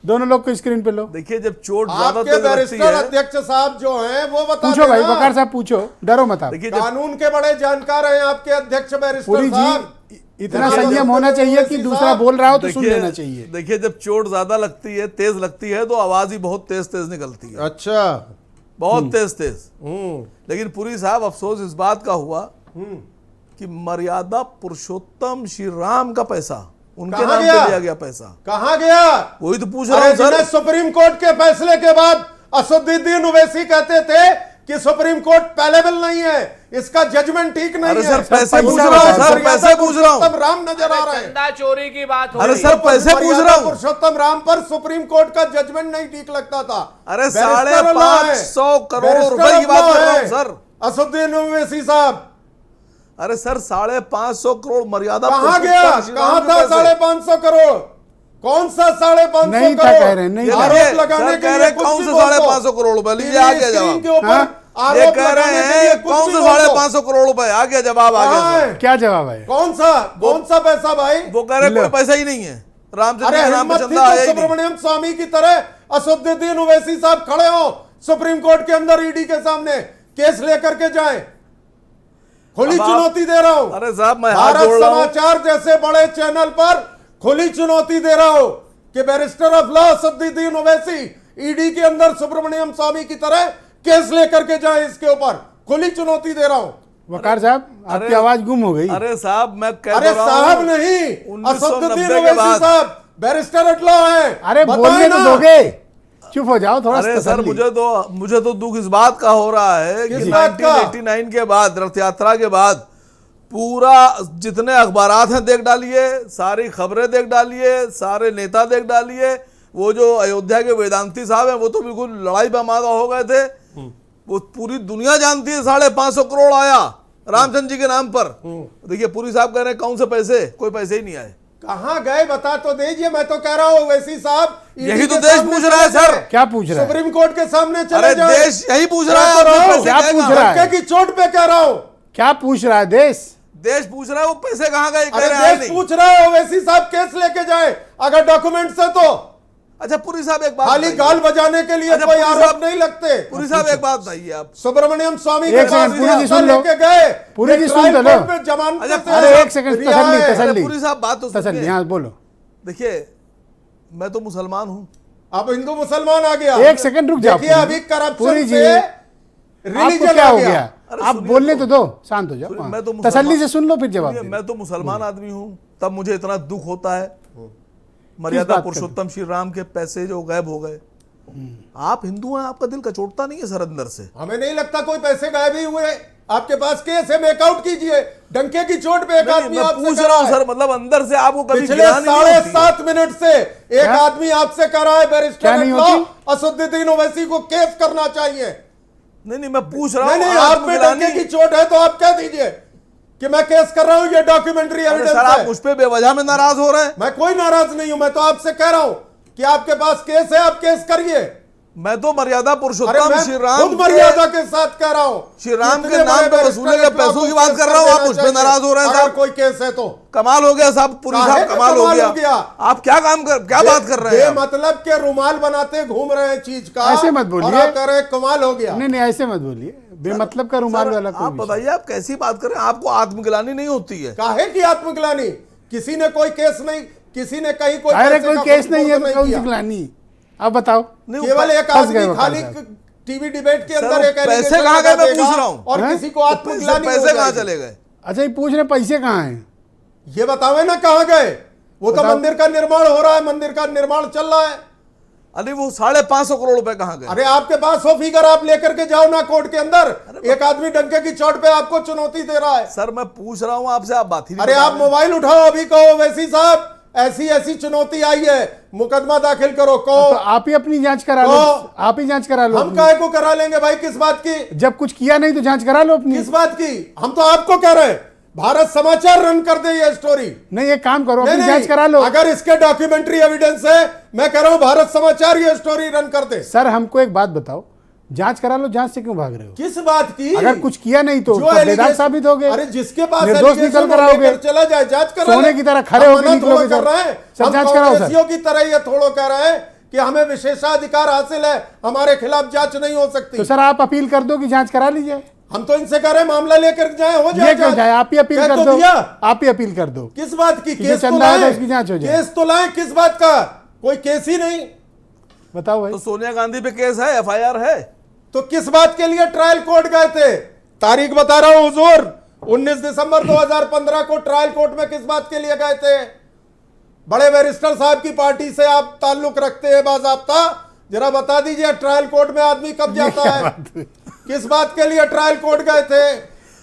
S1: दोनों लोग को स्क्रीन पे लो।
S8: देखिए, जब चोट ज्यादा
S6: आपके
S8: तेज लगती
S6: बैरिस्टर
S8: है,
S6: अध्यक्ष साहब जो हैं वो बता
S1: पूछो भाई
S6: देना।
S1: वकार साहब, पूछो, डरो मत आप।
S8: देखिए जब
S6: कानून के बड़े जानकार हैं आपके अध्यक्ष बैरिस्टर
S1: पुरी
S6: साहब।
S1: जी, इतना
S6: देखिए,
S1: संयम होना चाहिए कि दूसरा बोल रहा हो तो सुन लेना चाहिए।
S8: देखिए जब चोट ज्यादा लगती है, तेज लगती है, तो आवाज ही बहुत तेज तेज निकलती है,
S6: अच्छा।
S8: बहुत तेज तेज। लेकिन पुरी साहब, अफसोस इस बात का हुआ कि मर्यादा पुरुषोत्तम श्री राम का पैसा उनके
S6: कहाँ
S8: नाम
S6: गया?
S8: पे दिया गया पैसा।
S6: कहाँ गया?
S8: वही तो पूछ रहा
S6: अरे
S8: हूं सर।
S6: जिन्हें सुप्रीम कोर्ट के फैसले के बाद असदुद्दीन ओवैसी कहते थे कि सुप्रीम कोर्ट पेलेबल नहीं है, इसका जजमेंट ठीक नहीं
S8: अरे
S6: है।
S8: सर, पैसे
S1: पैसा
S8: पूछ रहा हूं सर,
S6: मर्यादा
S8: पैसे पूछ रहा हूं।
S6: पुरुषोत्तम राम नजर आ रहे हैं।
S7: चंदा चोरी की बात हो
S8: अरे
S7: रही
S8: सर,
S7: है।
S8: पैसे पूछ
S6: मर्यादा
S8: रहा हूं।
S6: पुरुषोत्तम राम पर सुप्रीम कोर्ट का जजमेंट नहीं ठीक लगता था।
S8: अरे
S6: बैरिस्टर लॉ है।
S8: 550 करोड़
S6: बैरिस्टर
S8: रुपए की बात
S6: लॉ
S8: कर रहा
S6: है।
S8: हूं सर।
S6: असदुद्दीन ओवैसी साहब
S8: अरे सर, 550 करोड़ मर्यादा
S6: कहाँ गया?
S8: पुरुषोत्तम श्री
S6: कहाँ
S8: राम के
S6: था
S8: पैसे।
S6: 550 करोड़? कौन सा 550
S1: नहीं था,
S6: करोड़?
S1: कह रहे हैं, नहीं था।
S6: आरोप लगाने
S8: सर
S6: के
S8: कह
S6: लिए
S8: रहे
S6: कुछ
S8: कौन
S6: भी
S8: से
S6: बोल दो।
S8: 550 करोड़ रुपए? लीजिए, आ गया
S6: स्क्रीन
S8: जवाब।
S6: के ऊपर
S1: हाँ?
S8: ये
S6: आरोप
S8: कह रहे
S6: लगाने के लिए
S8: हैं
S6: कुछ
S8: कौन
S6: भी
S8: से
S6: बोल दो।
S8: 550 करोड़ रुपए? आ गया जवाब, आ
S6: कहाँ
S8: गया
S6: है?
S8: सर।
S1: क्या जवाब है?
S6: कौन सा पैसा भाई?
S8: वो कह रहे कोई पैसा ही नहीं है, रामचंद्र
S6: अरे
S8: के नाम पे
S6: हिम्मत थी
S8: चंदा आया
S6: तो
S8: ही नहीं।
S6: सुब्रमण्यम स्वामी की तरह असदुद्दीन ओवैसी साहब खड़े हो सुप्रीम कोर्ट के अंदर, ईडी के सामने केस लेकर के जाएं। खुली
S8: अब आप-
S6: चुनौती दे रहा हूं।
S8: अरे साहब, मैं हाथ
S6: भारत
S8: जोड़ रहा हूं।
S6: समाचार जैसे बड़े चैनल पर खुली चुनौती दे रहा हूं कि barrister of law Asaduddin Owaisi ED के अंदर सुब्रमण्यम स्वामी की तरह केस लेकर के जाएं। इसके ऊपर खुली चुनौती दे रहा हूं।
S1: वकार साहब, आपकी आवाज गुम हो गई।
S8: अरे साहब, मैं कह
S6: अरे
S8: तो रहा
S6: साहब
S8: हूं,
S6: नहीं,
S8: 1990
S6: असदुद्दीन
S8: के
S6: ओवैसी
S8: बाद।
S6: साहब बैरिस्टर एट लॉ है।
S1: अरे
S6: बताएं
S1: बोलने तो
S6: ना।
S1: दोगे, चुप हो जाओ थोड़ा।
S8: अरे सर,
S1: तसल्ली।
S8: मुझे तो दुख इस बात का हो रहा है कि
S6: किस बात का?
S8: 1989 के बाद, रथ यात्रा के बाद, पूरा जितने अखबारात हैं देख डालिए, सारी खबरें देख डालिए, सारे नेता देख डालिए। वो जो अयोध्या के वेदांती साहब हैं, वो तो बिल्कुल लड़ाई बमादा हो गए थे। वो पूरी दुनिया जानती है 550 करोड़ आया रामचंद्र जी के नाम पर। देखिए, पुरी साहब कह रहे हैं कौन से पैसे? कोई पैसे ही नहीं आए।
S6: कहाँ गए बता तो दीजिए। मैं तो कह रहा हूँ ओवैसी साहब,
S8: यही तो देश पूछ रहा है सर।
S1: क्या पूछ रहा है?
S6: सुप्रीम कोर्ट के सामने चले
S8: अरे
S6: जाए।
S8: देश यही पूछ रहा है,
S6: मैं तो
S8: आपके
S6: रहा हूं।
S8: पैसे
S1: क्या
S8: गए
S1: पूछ
S8: कहाँ?
S1: रहा है?
S6: धक्के की चोट पे कह रहा हूँ।
S1: क्या पूछ रहा है देश?
S8: देश पूछ रहा है वो पैसे कहाँ गए, कह
S6: अरे
S8: रहे हैं
S6: देश
S8: नहीं।
S6: पूछ रहा है ओवैसी साहब केस लेके जाए अगर डॉक्यूमेंट्स है तो।
S8: अच्छा पुरी साहब एक बात
S6: खाली
S8: बताइए।
S6: गाल बजाने के लिए
S8: अच्छा,
S6: कोई
S8: पुरी
S6: आरोप
S8: साहब-
S6: नहीं लगते।
S8: पुरी साहब एक बात बताइए आप।
S6: सुब्रमण्यम स्वामी
S1: एक
S6: के
S1: सेकंड,
S6: पास
S1: पुरी जी
S6: रियासत
S1: सुन लो।
S6: लेके गए।
S1: पुरी
S6: ये
S1: जी सुन
S6: ट्रायल
S1: तो लो।
S6: कोर्ट में जमानत
S8: अच्छा,
S6: से
S1: अरे एक सेकंड,
S6: रिहा
S1: तसल्ली
S6: है।
S1: तसल्ली
S8: पुरी साहब बात तो
S1: तसल्ली,
S8: सुनिए।
S1: हाँ बोलो।
S8: देखिए मैं तो मुसलमान हूँ।
S6: अब हिंदू मुसलमान आ गया।
S1: एक सेकंड रुक जाओ।
S6: देखिए
S1: पुरी।
S6: अभी करप्शन
S1: पुरी जी,
S6: से
S1: आपको
S6: रिलीजन
S1: क्या
S6: आ
S1: हो
S6: गया।
S1: गया?
S8: अरे
S1: आप
S8: सुनिए
S1: बोलने
S8: तो।
S1: तो दो, शांत हो जाओ।
S8: सुनिए,
S1: हाँ।
S8: मैं तो
S1: तसल्ली
S8: मुसलमान-
S1: से सुन लो फिर जवाब
S8: सुनिए,
S1: दे।
S8: मैं तो मुसलमान आदमी हूँ, तब मुझे इतना दुख होता है।
S1: किस
S8: मर्यादा
S1: बात का?
S8: पुरुषोत्तम श्री राम के पैसे जो गायब हो गए। आप हिंदू हैं, आपका दिल कचोटता नहीं है सर अंदर से?
S6: हमें नहीं लगता कोई पैसे गायब ही हुए। आपके पास केस है, मेकआउट कीजिए। डंके की चोट पे एक
S8: नहीं,
S6: आदमी
S8: मैं
S6: आपसे
S8: पूछ
S6: कह
S8: रहा हूँ
S6: है।
S8: सर, मतलब अंदर से आपको कभी
S6: पिछले
S8: गिरानी नहीं होती है?
S6: 7.5 मिनट से एक आदमी आपसे कह रहा है
S1: क्या
S6: बैरिस्टर
S1: नहीं
S6: एट लॉ
S1: होती?
S6: असदुद्दीन ओवैसी को केस करना चाहिए।
S8: नहीं मैं पूछ रहा
S6: नहीं
S8: हूँ।
S6: नहीं, आप में डंके की चोट है तो आप कह दीजिए कि मैं केस कर रहा हूं। ये डॉक्यूमेंट्री
S8: अरे
S6: एविडेंस
S8: सर आप
S6: है।
S8: मुझ पे बेवजह में नाराज हो रहे हैं।
S6: मैं कोई नाराज नहीं हूं। मैं तो आपसे कह रहा हूं कि आपके पास केस है, आप केस करिए।
S8: मैं तो मर्यादा
S6: अरे
S8: पुरुषोत्तम श्री
S6: मैं
S8: राम
S6: खुद मर्यादा के साथ कह रहा हूं।
S8: श्री राम के
S6: इतने
S8: नाम
S6: बड़े
S8: पे
S6: बैरिस्टर
S8: वसूले गए
S6: एट लॉ
S8: पैसों
S6: को
S8: की बात
S6: केस
S8: कर रहा हूं, आप
S6: देना
S8: मुझ पे
S6: चाहिए।
S8: नाराज हो रहे हैं
S6: अगर
S8: साहब।
S6: कोई केस है तो
S8: कमाल हो गया साहब, पुरी
S6: काहे
S8: साहब
S6: का
S8: कमाल हो गया। आप क्या बात कर रहे हैं?
S6: मतलब के रुमाल बनाते घूम रहे हैं चीज का।
S1: ऐसे मत बोलिए।
S6: और आप कह रहे हैं कमाल हो गया।
S1: नहीं नहीं, ऐसे मत बोलिए। बेमतलब का रुमाल
S8: सर,
S1: वाला कोई
S8: आप
S1: विषय।
S8: बताइए आप कैसी बात कर रहे हैं? आपको आत्मग्लानि नहीं होती है?
S6: काहे की आत्मग्लानि? किसी ने कोई केस नहीं, किसी ने कहीं कोई
S1: अरे
S6: पैसे
S1: कोई
S6: का
S1: केस नहीं है
S6: फुटबॉल
S1: तो कौन सी
S6: किया।
S1: गिलानी? आप बताओ।
S8: नहीं,
S6: केवल एक
S1: फंस गए
S6: आदमी
S1: वकाल
S6: खाली
S1: साहब।
S6: टीवी डिबेट के
S8: सर,
S6: अंदर एक
S8: पैसे
S6: allegation
S8: कहाँ गए मैं
S6: लगा
S8: पूछ
S6: देगा
S8: रहा हूँ।
S6: और
S1: हैं?
S6: किसी को आत्मग्लानि हो
S8: पैसे कहाँ
S6: जाएगी।
S8: चले गए?
S1: अच्छा ये पूछ रहे पैसे कहाँ हैं?
S6: ये बतावे ना कहाँ गए। वो तो
S1: बताओ।
S6: मंदिर का निर्माण हो रहा है, मंदिर का निर्माण चल रहा है।
S8: अरे वो 550 करोड़ रुपए कहाँ गए?
S6: अरे आपके पास वो फिगर आप लेकर के जाओ ना कोर्ट के अंदर। एक आदमी डंके की चोट पे आपको चुनौती दे रहा है।
S8: सर मैं पूछ रहा हूँ आपसे, आप बात ही नहीं
S6: अरे
S8: बता
S6: आप
S8: रहे हैं।
S6: मोबाइल उठाओ अभी, कहो वैसी साहब ऐसी ऐसी चुनौती आई है, मुकदमा दाखिल करो।
S1: तो
S6: कहो
S1: आप ही अपनी जांच करा लो।
S6: तो-
S1: आप ही जांच करा लो
S6: हम
S1: अपनी।
S6: काहे को करा लेंगे भाई? किस बात की?
S1: जब कुछ किया नहीं तो जांच करा लो अपनी।
S6: किस बात की? हम तो आपको कह रहे हैं भारत समाचार रन कर दे ये स्टोरी।
S1: नहीं एक काम करो,
S6: नहीं
S1: अपनी
S6: नहीं,
S1: जांच करा लो।
S6: अगर इसके डॉक्यूमेंट्री एविडेंस है, मैं कह रहा हूं भारत समाचार ये स्टोरी रन कर दे।
S1: सर हमको एक बात बताओ, जांच करा लो। जांच से क्यों भाग रहे हो?
S6: किस बात की?
S1: अगर कुछ किया नहीं तो
S6: जो
S1: बेदाग
S6: allegation-
S1: साबित हो गए।
S6: अरे जिसके पास
S1: निर्दोष
S6: allegation
S1: निकल कर
S6: वो
S1: आओगे।
S6: लेकर चला जाए, जांच करा
S1: सोने
S6: ले।
S1: की तरह खड़े
S6: हम
S1: होकर
S6: मना
S1: निकलोगे
S6: थोड़ा कर
S1: सर।
S6: रहे हैं।
S1: सर,
S6: हम
S1: जांच कराओ सर।
S6: कांग्रेसियों की तरह ये थोड़ा कह रहे हैं कि हमें विशेषाधिकार हासिल है, हमारे खिलाफ जांच नहीं हो सकती।
S1: तो सर आप अपील कर दो कि जांच करा लीजिए।
S6: हम तो इनसे कह रहे हैं मामला लेकर जाए, हो जाए
S1: ये क्यों
S6: जांच।
S1: जाए? आप ही अपील
S6: कह
S1: कर
S6: तो
S1: दो।
S6: दिया।
S1: आप ही अपील कर दो।
S6: किस बात की?
S1: कि
S6: केस
S1: जो
S6: तो
S1: चंदा है तो
S6: लाएं।
S1: उसकी जांच हो जाए।
S6: केस तो लाएं, किस बात का? कोई केस ही नहीं।
S1: बताओ भाई।
S8: तो सोनिया गांधी पे केस है, FIR है?
S6: तो किस बात के लिए ट्रायल कोर्ट गए थे? तारीख बता रहा हूं हुजूर, 19 दिसंबर 2015 को ट्रायल कोर्ट में किस बात के लिए गए थे? बड़े बैरिस्टर साहब की पार्टी से आप ताल्लुक रखते हैं बाज़ाब्ता, जरा बता दीजिए ट्रायल कोर्ट में आदमी कब जाता है? किस बात के लिए ट्रायल कोर्ट गए थे?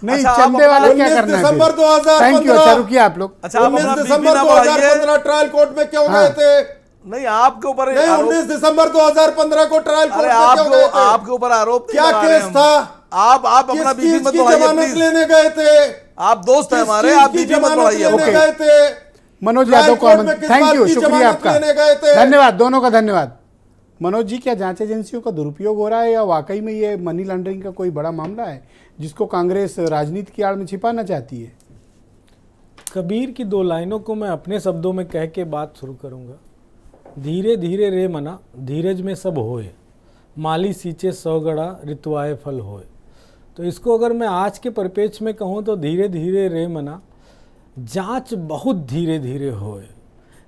S1: नहीं
S8: अच्छा, आप
S1: चंदे वाला क्या
S6: 19
S1: करना है?
S6: दिसंबर 2015
S1: थैंक यू। अच्छा रुकिए आप लोग।
S8: अच्छा आप
S6: 19
S8: अपना
S6: दिसंबर
S8: बीपी ना बढ़ाइए।
S6: 2015 ट्रायल कोर्ट में क्यों
S1: हाँ।
S6: गए थे?
S8: नहीं आपके ऊपर
S6: नहीं,
S8: आरोप-
S6: 19 दिसंबर 2015 को ट्रायल कोर्ट
S8: अरे
S6: में क्यों गए थे?
S8: आपके ऊपर आरोप नहीं
S6: क्या
S8: लगा रहे
S6: केस
S8: हम।
S6: था?
S8: आप
S6: किस
S8: अपना बीपी
S6: चीज
S8: मत
S6: की
S8: बढ़ाइए
S6: जमानत
S8: प्लीज।
S6: लेने गए थे?
S8: आप दोस्त हैं
S6: किस
S8: हमारे,
S6: चीज
S8: आप
S6: की
S8: बीपी मत
S6: जमानत
S8: बढ़ाइए।
S6: लेने
S1: ओके।
S6: गए थे?
S1: मनोज
S6: ट्रायल
S1: यादव को
S6: कोर्ट में किस
S1: थैंक
S6: बात
S1: यू,
S6: की
S1: शुक्रिया
S6: जमानत
S1: आपका।
S6: लेने गए थे?
S1: धन्यवाद, दोनों का धन्यवाद। मनोज जी, क्या जांच एजेंसियों का दुरुपयोग हो रहा है या वाकई में ये मनी लॉन्ड्रिंग का कोई बड़ा मामला है जिसको कांग्रेस राजनीति की आड़ में छिपाना चाहती है?
S9: कबीर की 2 लाइनों को मैं अपने शब्दों में कह के बात शुरू करूंगा। धीरे धीरे रे मना, धीरज में सब होए, माली सींचे 100 गड़ा, ऋतुआए फल होए। तो इसको अगर मैं आज के परिप्रेक्ष्य में कहूँ तो धीरे धीरे रे मना, जांच बहुत धीरे धीरे होए,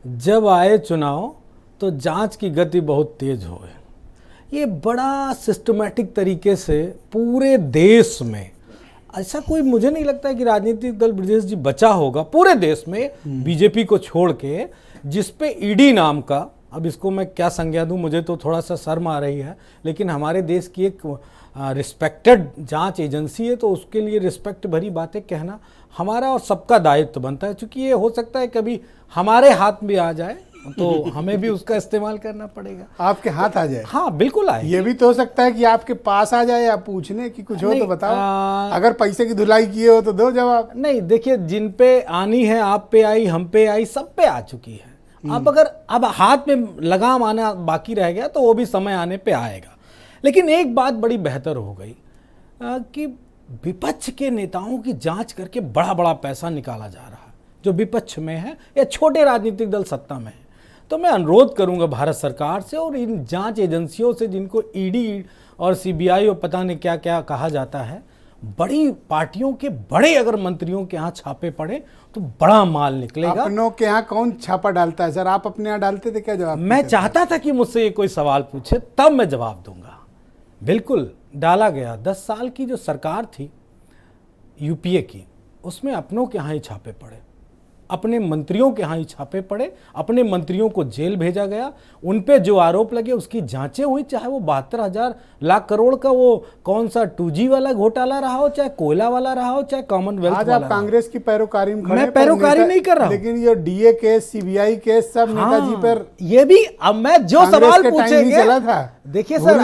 S9: जब आए चुनाव तो जांच की गति बहुत तेज होए। ये बड़ा सिस्टमैटिक तरीके से पूरे देश में, ऐसा कोई मुझे नहीं लगता है कि राजनीतिक दल ब्रजेश जी बचा होगा पूरे देश में बीजेपी को छोड़ के, जिस पे ईडी नाम का, अब इसको मैं क्या संज्ञा दूं, मुझे तो थोड़ा सा शर्म आ रही है, लेकिन हमारे देश की एक रिस्पेक्टेड जांच एजेंसी है तो उसके लिए रिस्पेक्ट भरी बातें कहना हमारा और सबका दायित्व बनता है। क्योंकि ये हो सकता है कभी हमारे हाथ में आ जाए, तो हमें भी उसका इस्तेमाल करना पड़ेगा।
S1: आपके हाथ आ जाए।
S9: हाँ बिल्कुल आए।
S1: ये भी तो हो सकता है कि आपके पास आ जाए, आप पूछने की कुछ हो
S9: नहीं,
S1: तो बताओ। अगर पैसे की धुलाई किए हो तो दो जवाब।
S9: नहीं देखिए, जिन पे आनी है, आप पे आई, हम पे आई, सब पे आ चुकी है। अब हाथ में लगाम आना बाकी रह गया तो वो भी समय आने पे आएगा। लेकिन एक बात बड़ी बेहतर हो गई कि विपक्ष के नेताओं की जांच करके बड़ा बड़ा पैसा निकाला जा रहा है, जो विपक्ष में है या छोटे राजनीतिक दल सत्ता में है। तो मैं अनुरोध करूंगा भारत सरकार से और इन जांच एजेंसियों से, जिनको ईडी और सीबीआई और पता नहीं क्या क्या कहा जाता है, बड़ी पार्टियों के बड़े अगर मंत्रियों के यहाँ छापे पड़े तो बड़ा माल निकलेगा।
S1: अपनों के यहाँ कौन छापा डालता है सर? आप अपने यहाँ डालते थे क्या? जवाब
S9: मैं चाहता था कि मुझसे ये कोई सवाल पूछे, तब मैं जवाब दूंगा। बिल्कुल डाला गया। 10 साल की जो सरकार थी यूपीए की, उसमें अपनों के यहाँ ही छापे पड़े, अपने मंत्रियों के यहाँ ही छापे पड़े, अपने मंत्रियों को जेल भेजा गया, उन पे जो आरोप लगे उसकी जांचें हुई, चाहे वो 72,000 लाख करोड़ का वो कौन सा 2G वाला घोटाला रहा हो, चाहे कोयला वाला रहा हो, चाहे कॉमनवेल्थ वाला।
S1: आज आप कांग्रेस की पैरोकारी में खड़े,
S9: मैं पैरोकारी नहीं कर रहा हूं,
S1: लेकिन ये डीए केस, सीबीआई केस सब नेताजी पर।
S9: ये भी अब मैं जो सवाल पूछेंगे,
S1: चला था।
S9: देखिए सर,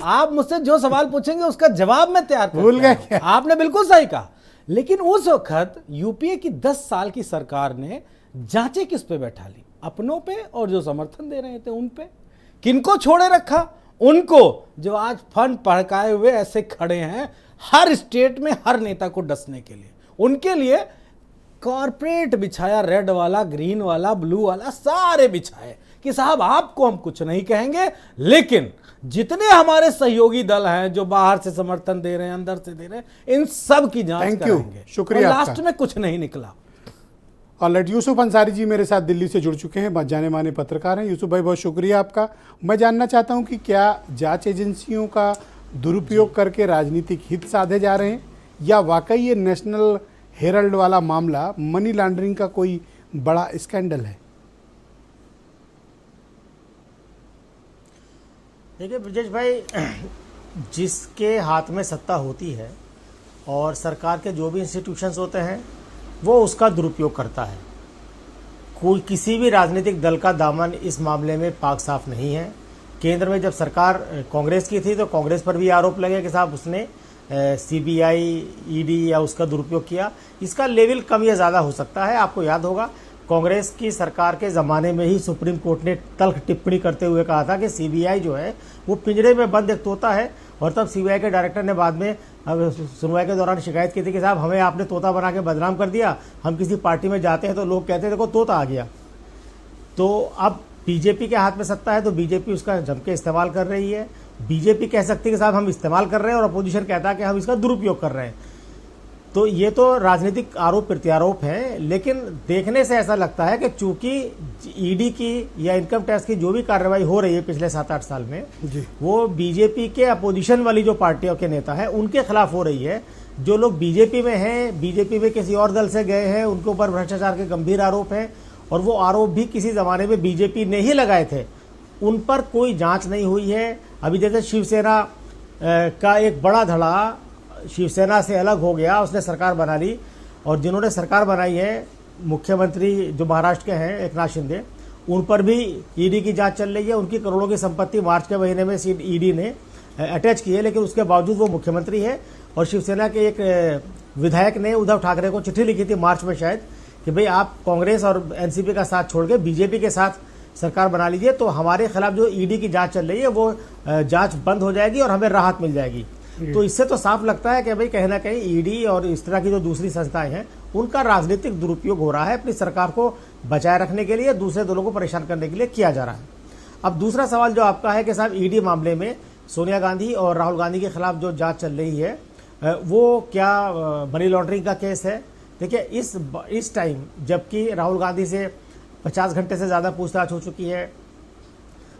S9: आप मुझसे जो सवाल पूछेंगे उसका जवाब मैं तैयार कर,
S1: भूल गए क्या?
S9: आपने बिल्कुल सही कहा। लेकिन उस वक्त यूपीए की 10 साल की सरकार ने जांचें किस पे बैठा ली? अपनों पे और जो समर्थन दे रहे थे उन पे। किनको छोड़े रखा? उनको जो आज फंड भड़काए हुए ऐसे खड़े हैं हर स्टेट में हर नेता को डसने के लिए। उनके लिए कॉर्पोरेट बिछाया, रेड वाला, ग्रीन वाला, ब्लू वाला, सारे बिछाए कि साहब आपको हम कुछ नहीं कहेंगे, लेकिन जितने हमारे सहयोगी दल हैं जो बाहर से समर्थन दे रहे हैं, अंदर से दे रहे हैं, इन सब की जांच करेंगे।
S1: शुक्रिया।
S9: लास्ट में कुछ नहीं निकला।
S1: ऑलराइट, यूसुफ अंसारी जी मेरे साथ दिल्ली से जुड़ चुके हैं, जाने माने पत्रकार हैं। यूसुफ भाई बहुत शुक्रिया आपका। मैं जानना चाहता हूं कि क्या जांच एजेंसियों का दुरुपयोग करके राजनीतिक हित साधे जा रहे हैं, या वाकई ये नेशनल हेराल्ड वाला मामला मनी लॉन्ड्रिंग का कोई बड़ा स्कैंडल है?
S10: देखिए ब्रजेश भाई, जिसके हाथ में सत्ता होती है और सरकार के जो भी इंस्टीट्यूशंस होते हैं वो उसका दुरुपयोग करता है। कोई किसी भी राजनीतिक दल का दामन इस मामले में पाक साफ नहीं है। केंद्र में जब सरकार कांग्रेस की थी तो कांग्रेस पर भी आरोप लगे कि साहब उसने सीबीआई, ईडी या उसका दुरुपयोग किया। इसका लेवल कम या ज़्यादा हो सकता है। आपको याद होगा कांग्रेस की सरकार के ज़माने में ही सुप्रीम कोर्ट ने तल्ख टिप्पणी करते हुए कहा था कि सीबीआई जो है वो पिंजरे में बंद एक तोता है। और तब सीबीआई के डायरेक्टर ने बाद में सुनवाई के दौरान शिकायत की थी कि साहब हमें आपने तोता बना के बदनाम कर दिया। हम किसी पार्टी में जाते हैं तो लोग कहते हैं देखो तोता आ गया। तो अब बीजेपी के हाथ में सत्ता है तो बीजेपी उसका जम के इस्तेमाल कर रही है। बीजेपी कह सकती है कि साहब हम इस्तेमाल कर रहे हैं और अपोजिशन कहता है कि हम इसका दुरुपयोग कर रहे हैं। तो ये तो राजनीतिक आरोप प्रत्यारोप है। लेकिन देखने से ऐसा लगता है कि चूंकि ईडी की या इनकम टैक्स की जो भी कार्रवाई हो रही है पिछले 7-8 साल में
S1: जी,
S10: वो बीजेपी के अपोजिशन वाली जो पार्टियों के नेता हैं उनके खिलाफ हो रही है। जो लोग बीजेपी में हैं, बीजेपी में किसी और दल से गए हैं, उनके ऊपर भ्रष्टाचार के गंभीर आरोप हैं और वो आरोप भी किसी जमाने में बीजेपी ने ही लगाए थे, उन पर कोई जांच नहीं हुई है। अभी जैसे शिवसेना का एक बड़ा धड़ा शिवसेना से अलग हो गया, उसने सरकार बना ली और जिन्होंने सरकार बनाई है मुख्यमंत्री जो महाराष्ट्र के हैं एकनाथ शिंदे, उन पर भी ईडी की जांच चल रही है। उनकी करोड़ों की संपत्ति मार्च के महीने में ईडी ने अटैच की है, लेकिन उसके बावजूद वो मुख्यमंत्री है। और शिवसेना के एक विधायक ने उद्धव ठाकरे को चिट्ठी लिखी थी मार्च में शायद कि भाई आप कांग्रेस और एनसीपी का साथ छोड़ के बीजेपी के साथ सरकार बना लीजिए तो हमारे खिलाफ जो ईडी की जांच चल रही है वो जांच बंद हो जाएगी और हमें राहत मिल जाएगी। तो इससे तो साफ लगता है कि भाई कहीं ना कहीं ईडी और इस तरह की जो दूसरी संस्थाएं हैं उनका राजनीतिक दुरुपयोग हो रहा है, अपनी सरकार को बचाए रखने के लिए, दूसरे दलों को परेशान करने के लिए किया जा रहा है। अब दूसरा सवाल जो आपका है कि साहब ईडी मामले में सोनिया गांधी और राहुल गांधी के खिलाफ जो जांच चल रही है वो क्या मनी लॉन्ड्रिंग का केस है? देखिए इस टाइम जबकि राहुल गांधी से 50 घंटे से ज़्यादा पूछताछ हो चुकी है,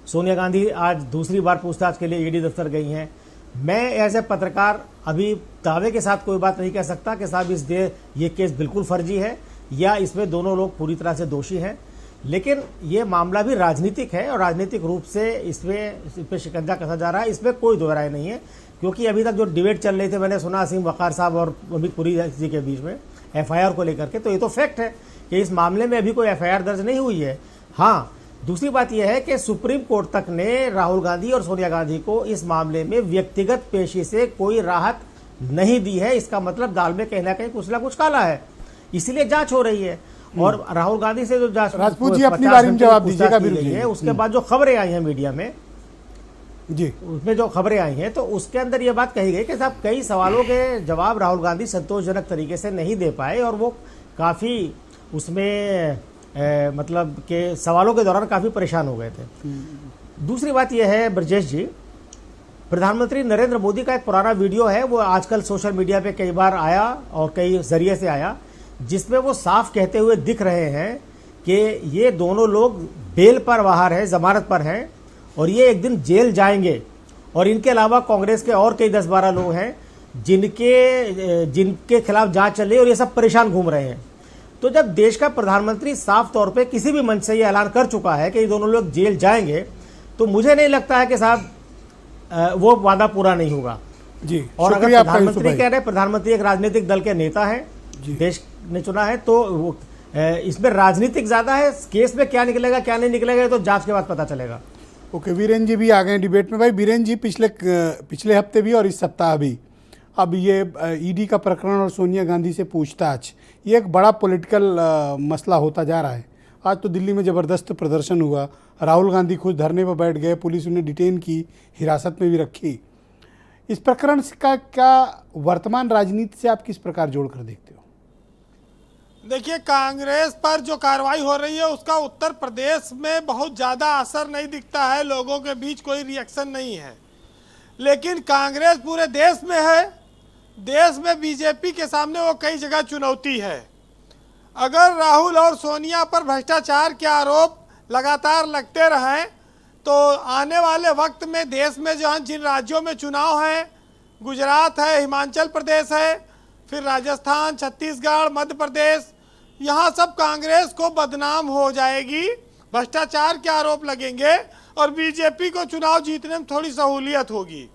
S10: सोनिया गांधी आज दूसरी बार पूछताछ के लिए ईडी दफ्तर गई हैं। मैं एज ए पत्रकार अभी दावे के साथ कोई बात नहीं कह सकता कि साहब ये केस बिल्कुल फर्जी है या इसमें दोनों लोग पूरी तरह से दोषी हैं, लेकिन ये मामला भी राजनीतिक है और राजनीतिक रूप से इस पर शिकंजा कसा जा रहा है, इसमें कोई दो राय नहीं है। क्योंकि अभी तक जो डिबेट चल रही थी, मैंने सुना असीम वकार साहब और अमित पुरी जी के बीच में एफआईआर को लेकर के, तो ये तो फैक्ट है कि इस मामले में अभी कोई एफआईआर दर्ज नहीं हुई है। हाँ, दूसरी बात यह है कि सुप्रीम कोर्ट तक ने राहुल गांधी और सोनिया गांधी को इस मामले में व्यक्तिगत पेशी से कोई राहत नहीं दी है। इसका मतलब दाल में कहीं ना कुछ काला है, इसलिए जांच हो रही है। और राहुल गांधी से जो जांच
S1: राजपूत जी अपनी बारी में जवाब दीजिएगा।
S10: है उसके बाद जो खबरें आई हैं मीडिया में
S1: जी,
S10: उसमें जो खबरें आई हैं तो उसके अंदर ये बात कही गई कि साहब कई सवालों के जवाब राहुल गांधी संतोषजनक तरीके से नहीं दे पाए और वो काफ़ी उसमें मतलब के सवालों के दौरान काफ़ी परेशान हो गए थे। दूसरी बात यह है ब्रजेश जी, प्रधानमंत्री नरेंद्र मोदी का एक पुराना वीडियो है, वो आजकल सोशल मीडिया पे कई बार आया और कई जरिए से आया, जिसमें वो साफ कहते हुए दिख रहे हैं कि ये दोनों लोग बेल पर बाहर हैं, जमानत पर हैं और ये एक दिन जेल जाएंगे। और इनके अलावा कांग्रेस के और कई 10-12 लोग हैं जिनके खिलाफ जांच चल रही है और ये सब परेशान घूम रहे हैं। तो जब देश का प्रधानमंत्री साफ तौर पे किसी भी मंच से ये ऐलान कर चुका है कि ये दोनों लोग जेल जाएंगे, तो मुझे नहीं लगता है कि साहब वो वादा पूरा नहीं होगा
S1: जी।
S10: और अगर प्रधानमंत्री कह रहे हैं, प्रधानमंत्री एक राजनीतिक दल के नेता है, देश ने चुना है, तो इसमें राजनीतिक ज्यादा है। केस में क्या निकलेगा क्या नहीं निकलेगा तो जांच के बाद पता चलेगा।
S1: ओके, वीरेन जी भी आ गए डिबेट में। भाई वीरेन जी, पिछले हफ्ते भी और इस सप्ताह भी अब ये ईडी का प्रकरण और सोनिया गांधी से पूछताछ, ये एक बड़ा पॉलिटिकल मसला होता जा रहा है। आज तो दिल्ली में ज़बरदस्त प्रदर्शन हुआ, राहुल गांधी खुद धरने पर बैठ गए, पुलिस उन्हें डिटेन की, हिरासत में भी रखी। इस प्रकरण का क्या वर्तमान राजनीति से आप किस प्रकार जोड़कर देखते हो?
S11: देखिए, कांग्रेस पर जो कार्रवाई हो रही है उसका उत्तर प्रदेश में बहुत ज़्यादा असर नहीं दिखता है, लोगों के बीच कोई रिएक्शन नहीं है। लेकिन कांग्रेस पूरे देश में है, देश में बीजेपी के सामने वो कई जगह चुनौती है। अगर राहुल और सोनिया पर भ्रष्टाचार के आरोप लगातार लगते रहें तो आने वाले वक्त में देश में जो जिन राज्यों में चुनाव हैं, गुजरात है, हिमाचल प्रदेश है, फिर राजस्थान, छत्तीसगढ़, मध्य प्रदेश, यहाँ सब कांग्रेस को बदनाम हो जाएगी, भ्रष्टाचार के आरोप लगेंगे और बीजेपी को चुनाव जीतने में थोड़ी सहूलियत होगी।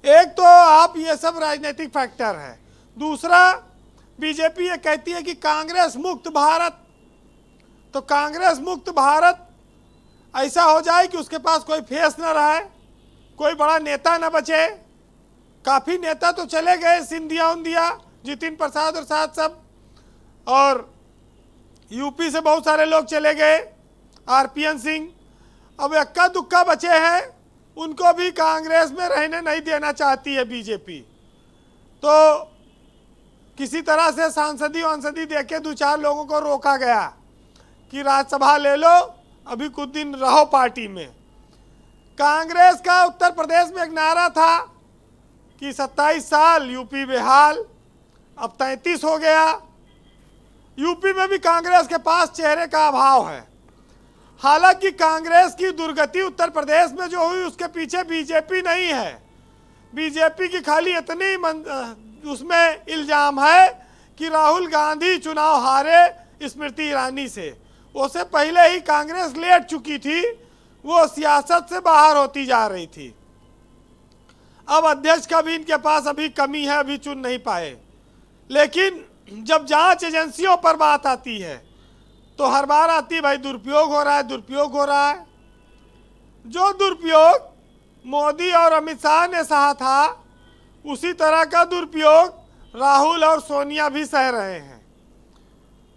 S11: एक तो आप ये सब राजनीतिक फैक्टर है। दूसरा, बीजेपी ये कहती है कि कांग्रेस मुक्त भारत, तो कांग्रेस मुक्त भारत ऐसा हो जाए कि उसके पास कोई फेस न रहे, कोई बड़ा नेता न बचे। काफ़ी नेता तो चले गए, सिंधिया उंधिया, जितिन प्रसाद और साथ सब, और यूपी से बहुत सारे लोग चले गए, आरपीएन सिंह। अब इक्का दुक्का बचे हैं, उनको भी कांग्रेस में रहने नहीं देना चाहती है बीजेपी। तो किसी तरह से सांसदी देके 2-4 लोगों को रोका गया कि राज्यसभा ले लो, अभी कुछ दिन रहो पार्टी में। कांग्रेस का उत्तर प्रदेश में एक नारा था कि 27 साल यूपी बेहाल, अब 33 हो गया। यूपी में भी कांग्रेस के पास चेहरे का अभाव है। हालांकि कांग्रेस की दुर्गति उत्तर प्रदेश में जो हुई उसके पीछे बीजेपी नहीं है। बीजेपी की खाली इतनी उसमें इल्जाम है कि राहुल गांधी चुनाव हारे स्मृति ईरानी से, उससे पहले ही कांग्रेस लेट चुकी थी, वो सियासत से बाहर होती जा रही थी। अब अध्यक्ष का भी इनके पास अभी कमी है, अभी चुन नहीं पाए। लेकिन जब जांच एजेंसियों पर बात आती है तो हर बार आती है भाई दुरुपयोग हो रहा है, दुरुपयोग हो रहा है। जो दुरुपयोग मोदी और अमित शाह ने सहा था, उसी तरह का दुरुपयोग राहुल और सोनिया भी सह रहे हैं।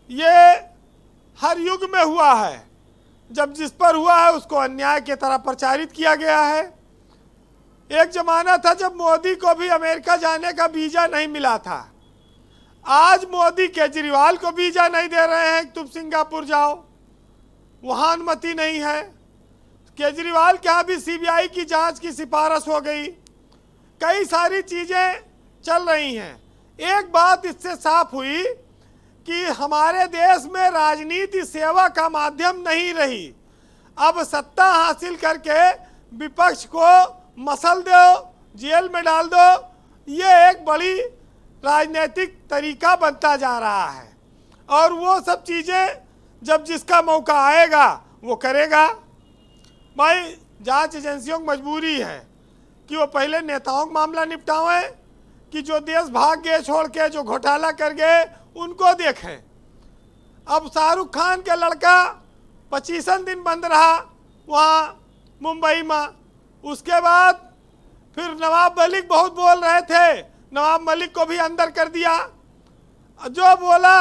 S11: ये हर युग में हुआ है, जब जिस पर हुआ है उसको अन्याय की तरह प्रचारित किया गया है। एक जमाना था जब मोदी को भी अमेरिका जाने का वीजा नहीं मिला था। आज मोदी केजरीवाल को वीजा नहीं दे रहे हैं, तुम सिंगापुर जाओ, वहाँ अनुमति नहीं है। केजरीवाल के यहाँ भी सीबीआई की जांच की सिफारिश हो गई। कई सारी चीज़ें चल रही हैं। एक बात इससे साफ हुई कि हमारे देश में राजनीति सेवा का माध्यम नहीं रही। अब सत्ता हासिल करके विपक्ष को मसल दो, जेल में डाल दो, ये एक बड़ी राजनीतिक तरीका बनता जा रहा है। और वो सब चीज़ें जब जिसका मौका आएगा वो करेगा। भाई जांच एजेंसियों की मजबूरी है कि वो पहले नेताओं का मामला निपटावें कि जो देश भाग गए छोड़ के, जो घोटाला कर गए, उनको देखें। अब शाहरुख खान के लड़का 25 दिन बंद रहा वहाँ मुंबई में। उसके बाद फिर नवाब मलिक बहुत बोल रहे थे, नवाब मलिक को भी अंदर कर दिया। जो बोला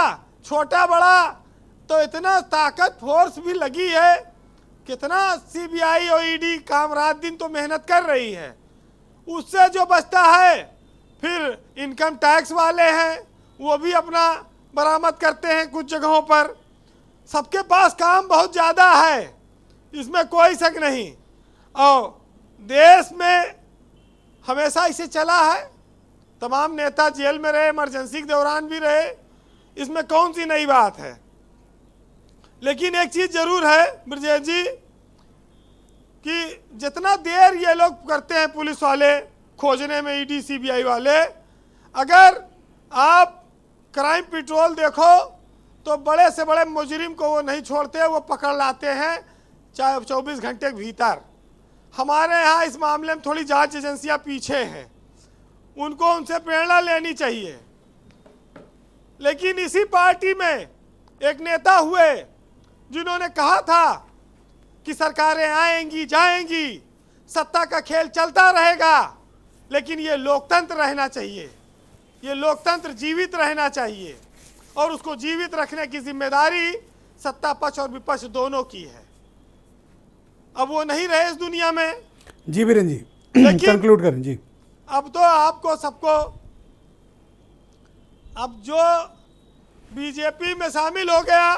S11: छोटा बड़ा, तो इतना ताकत फोर्स भी लगी है, कितना सीबीआई और ईडी काम रात दिन तो मेहनत कर रही है। उससे जो बचता है फिर इनकम टैक्स वाले हैं, वो भी अपना बरामद करते हैं कुछ जगहों पर। सबके पास काम बहुत ज़्यादा है, इसमें कोई शक नहीं। और देश में हमेशा इसे चला है, तमाम नेता जेल में रहे, इमरजेंसी के दौरान भी रहे, इसमें कौन सी नई बात है। लेकिन एक चीज़ जरूर है ब्रजेश जी कि जितना देर ये लोग करते हैं पुलिस वाले खोजने में, ईडी सीबीआई वाले, अगर आप क्राइम पेट्रोल देखो तो बड़े से बड़े मुजरिम को वो नहीं छोड़ते, वो पकड़ लाते हैं चाहे 24 घंटे के भीतर। हमारे यहाँ इस मामले में थोड़ी जांच एजेंसियाँ पीछे हैं, उनको उनसे प्रेरणा लेनी चाहिए। लेकिन इसी पार्टी में एक नेता हुए जिन्होंने कहा था कि सरकारें आएंगी जाएंगी, सत्ता का खेल चलता रहेगा, लेकिन ये लोकतंत्र रहना चाहिए, ये लोकतंत्र जीवित रहना चाहिए, और उसको जीवित रखने की जिम्मेदारी सत्ता पक्ष और विपक्ष दोनों की है। अब वो नहीं रहे इस दुनिया में।
S1: जी वीरेंद्र जी, कंक्लूड करें जी।
S11: अब तो आपको सबको, अब जो बीजेपी में शामिल हो गया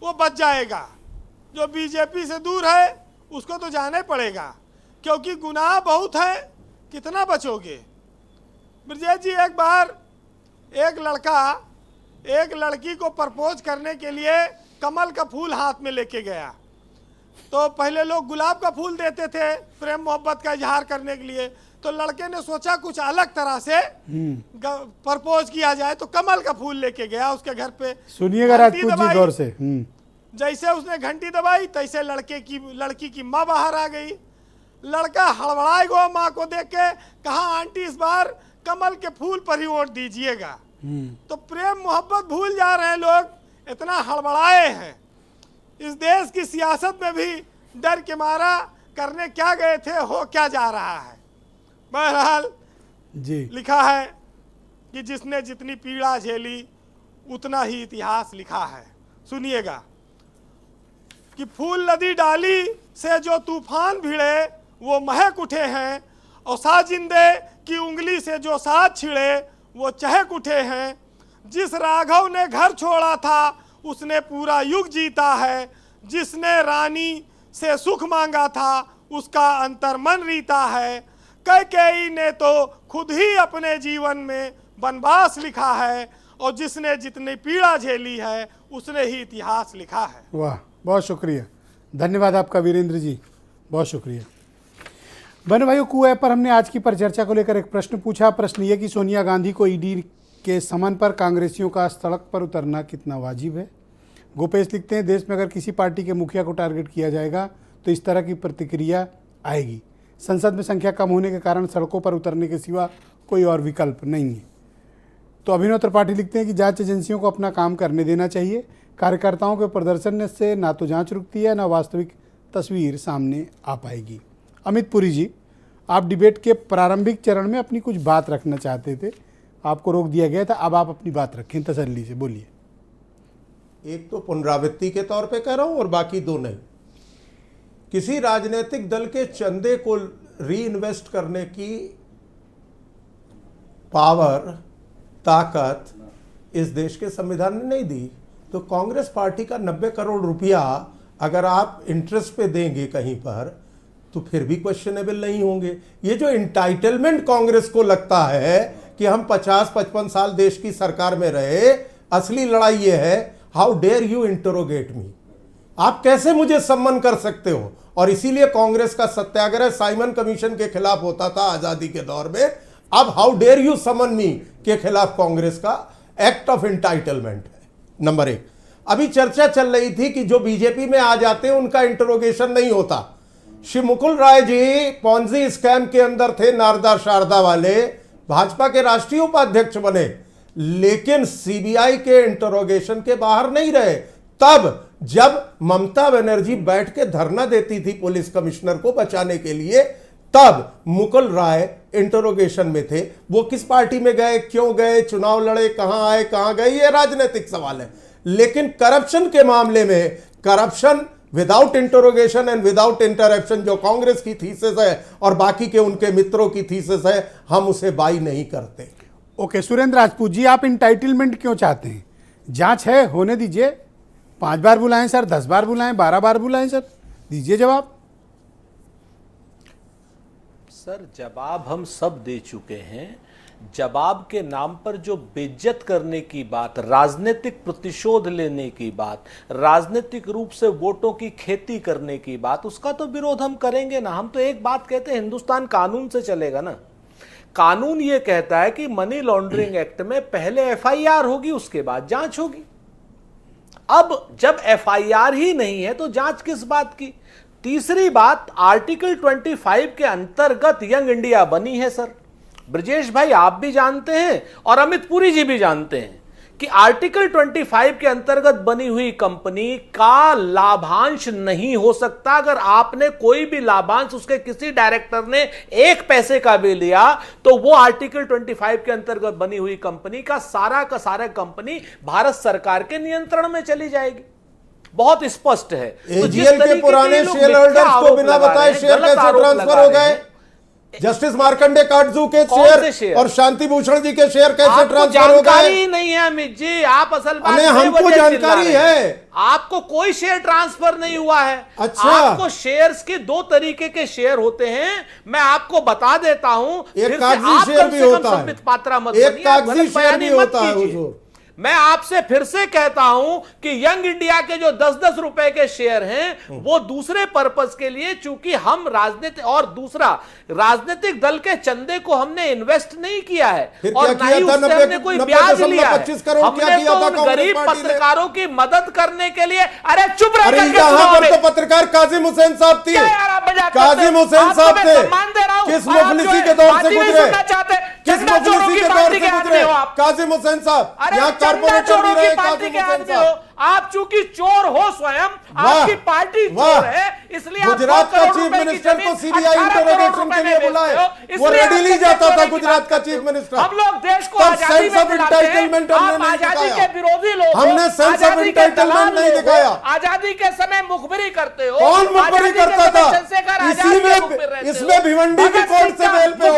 S11: वो बच जाएगा, जो बीजेपी से दूर है उसको तो जाना ही पड़ेगा, क्योंकि गुनाह बहुत है, कितना बचोगे। ब्रजेश जी, एक बार एक लड़का एक लड़की को प्रपोज करने के लिए कमल का फूल हाथ में लेके गया। तो पहले लोग गुलाब का फूल देते थे प्रेम मोहब्बत का इजहार करने के लिए, तो लड़के ने सोचा कुछ अलग तरह से प्रपोज किया जाए, तो कमल का फूल लेके गया उसके घर पे।
S1: सुनिएगा राजपूत जी गौर से।
S11: जैसे उसने घंटी दबाई तैसे लड़की की माँ बाहर आ गई। लड़का हड़बड़ाए गो माँ को देख के, कहा आंटी इस बार कमल के फूल पर ही वोट दीजिएगा। तो प्रेम मोहब्बत भूल जा रहे हैं लोग, इतना हड़बड़ाए हैं। इस देश की सियासत में भी डर के मारा करने क्या गए थे, हो क्या जा रहा है। बहरहाल
S1: जी
S11: लिखा है कि जिसने जितनी पीड़ा झेली उतना ही इतिहास लिखा है। सुनिएगा कि फूल नदी डाली से जो तूफान भिड़े वो महक उठे हैं, और साजिंदे की उंगली से जो साथ छिड़े वो चहक उठे हैं। जिस राघव ने घर छोड़ा था उसने पूरा युग जीता है, जिसने रानी से सुख मांगा था उसका अंतर मन रीता है। कैकेयी ने तो खुद ही अपने जीवन में वनवास लिखा है, और जिसने जितनी पीड़ा झेली है उसने ही इतिहास लिखा है।
S1: वाह, बहुत शुक्रिया, धन्यवाद आपका वीरेंद्र जी, बहुत शुक्रिया। बहनों भाइयों, कू ऐप पर हमने आज की परिचर्चा को लेकर एक प्रश्न पूछा। प्रश्न ये कि सोनिया गांधी को ईडी के समन पर कांग्रेसियों का सड़क पर उतरना कितना वाजिब है। गोपेश लिखते हैं, देश में अगर किसी पार्टी के मुखिया को टारगेट किया जाएगा तो इस तरह की प्रतिक्रिया आएगी। संसद में संख्या कम होने के कारण सड़कों पर उतरने के सिवा कोई और विकल्प नहीं है। तो अभिनव त्रिपाठी लिखते हैं कि जांच एजेंसियों को अपना काम करने देना चाहिए। कार्यकर्ताओं के प्रदर्शन से ना तो जांच रुकती है, ना वास्तविक तस्वीर सामने आ पाएगी। अमित पुरी जी, आप डिबेट के प्रारंभिक चरण में अपनी कुछ बात रखना चाहते थे, आपको रोक दिया गया था, अब आप अपनी बात रखें, तसल्ली से बोलिए।
S6: एक तो पुनरावृत्ति के तौर पे कह रहा हूं और बाकी दो नहीं। किसी राजनीतिक दल के चंदे को री इन्वेस्ट करने की पावर, ताकत इस देश के संविधान ने नहीं दी। तो कांग्रेस पार्टी का 90 करोड़ रुपया अगर आप इंटरेस्ट पे देंगे कहीं पर, तो फिर भी क्वेश्चनेबल नहीं होंगे। ये जो इंटाइटलमेंट कांग्रेस को लगता है कि हम 50-55 साल देश की सरकार में रहे, असली लड़ाई ये है, हाउ डेयर यू इंटरोगेट मी, आप कैसे मुझे सम्मान कर सकते हो। और इसीलिए कांग्रेस का सत्याग्रह साइमन कमीशन के खिलाफ होता था आजादी के दौर में। अब हाउ डेयर यू समन मी के खिलाफ कांग्रेस का एक्ट ऑफ इंटाइटलमेंट है। नंबर 1, अभी चर्चा चल रही थी कि जो बीजेपी में आ जाते हैं उनका इंटरोगेशन नहीं होता। श्री मुकुल राय जी पॉन्जी स्कैम के अंदर थे, नारदा शारदा वाले, भाजपा के राष्ट्रीय उपाध्यक्ष बने, लेकिन सीबीआई के इंटरोगेशन के बाहर नहीं रहे। तब जब ममता बनर्जी बैठ के धरना देती थी पुलिस कमिश्नर को बचाने के लिए, तब मुकुल राय इंटरोगेशन में थे। वो किस पार्टी में गए, क्यों गए, चुनाव लड़े, कहां आए, कहां गए, ये राजनीतिक सवाल है। लेकिन करप्शन के मामले में, corruption without interrogation and without interruption जो कांग्रेस की थीसिस है और बाकी के उनके मित्रों की थीसिस है, हम उसे बाई नहीं करते।
S1: ओके, सुरेंद्र राजपूत जी, आप इंटाइटलमेंट क्यों चाहते हैं? जांच है, होने दीजिए। 5 बार बुलाएं सर, 10 बार बुलाएं, 12 बार बुलाएं सर, दीजिए जवाब।
S7: सर, जवाब हम सब दे चुके हैं। जवाब के नाम पर जो बेइज्जत करने की बात, राजनीतिक प्रतिशोध लेने की बात, राजनीतिक रूप से वोटों की खेती करने की बात, उसका तो विरोध हम करेंगे ना। हम तो एक बात कहते हैं, हिंदुस्तान कानून से चलेगा ना। कानून ये कहता है कि मनी लॉन्ड्रिंग एक्ट में पहले एफआईआर होगी, उसके बाद जांच होगी। अब जब एफआईआर ही नहीं है तो जांच किस बात की? तीसरी बात, आर्टिकल 25 के अंतर्गत यंग इंडिया बनी है सर। ब्रजेश भाई, आप भी जानते हैं और अमित पुरी जी भी जानते हैं कि आर्टिकल 25 के अंतर्गत बनी हुई कंपनी का लाभांश नहीं हो सकता। अगर आपने कोई भी लाभांश उसके किसी डायरेक्टर ने 1 पैसे का भी लिया तो वो आर्टिकल 25 के अंतर्गत बनी हुई कंपनी का सारा कंपनी भारत सरकार के नियंत्रण में चली जाएगी। बहुत स्पष्ट है।
S6: एजीएल के पुराने शेयर होल्डर्स को बिना बताए शेयर कैसे ट्रांसफर हो गए? जस्टिस मार्कंडे काटजू के शेयर और शांति भूषण जी के शेयर कैसे ट्रांसफर हो गए?
S7: जानकारी नहीं है अमित जी, आप असल बात
S6: हमको जानकारी है।
S7: आपको कोई शेयर ट्रांसफर नहीं हुआ है।
S6: अच्छा,
S7: आपको शेयर्स के 2 तरीके के शेयर होते हैं, मैं आपको बता देता हूं।
S6: एक कागजी शेयर भी होता है,
S7: पात्रा मत
S6: एक कागजी शेयर भी होता है।
S7: मैं आपसे फिर से कहता हूं कि यंग इंडिया के जो 10-10 रुपए के शेयर हैं वो दूसरे पर्पस के लिए, चूंकि हम राजनीति और दूसरा राजनीतिक दल के चंदे को हमने इन्वेस्ट नहीं किया है और ना ही उससे हमने कोई ब्याज लिया है। हमने तो उन गरीब पत्रकारों की मदद करने के लिए, अरे चुप रह,
S6: तो पत्रकार काजिम हुसैन साहब थे, काजिम हुसैन साहब थे, किस मुफलिसी के दौर से गुजरे, किस मुफलिसी के दौर से गुजरे काजिम हुसैन साहब? यहाँ
S7: चोरों की पार्टी के आदमी हो आप, चूंकि चोर हो स्वयं, आपकी पार्टी चोर है, इसलिए
S6: गुजरात का चीफ मिनिस्टर को सीबीआई इंटरोगेशन के लिए बुलाए, वो रेडीली जाता था गुजरात का चीफ मिनिस्टर।
S7: हम लोग देश को आजादी में बुलाते हैं, आप आजादी के विरोधी लोग,
S6: हमने सेंस ऑफ एंटाइटलमेंट नहीं दिखाया।
S7: आजादी के समय मुखबिरी करते हो।
S6: कौन मुखबिरी करता था? इसमें भिवंडी की कोर्ट से बेल पे हो,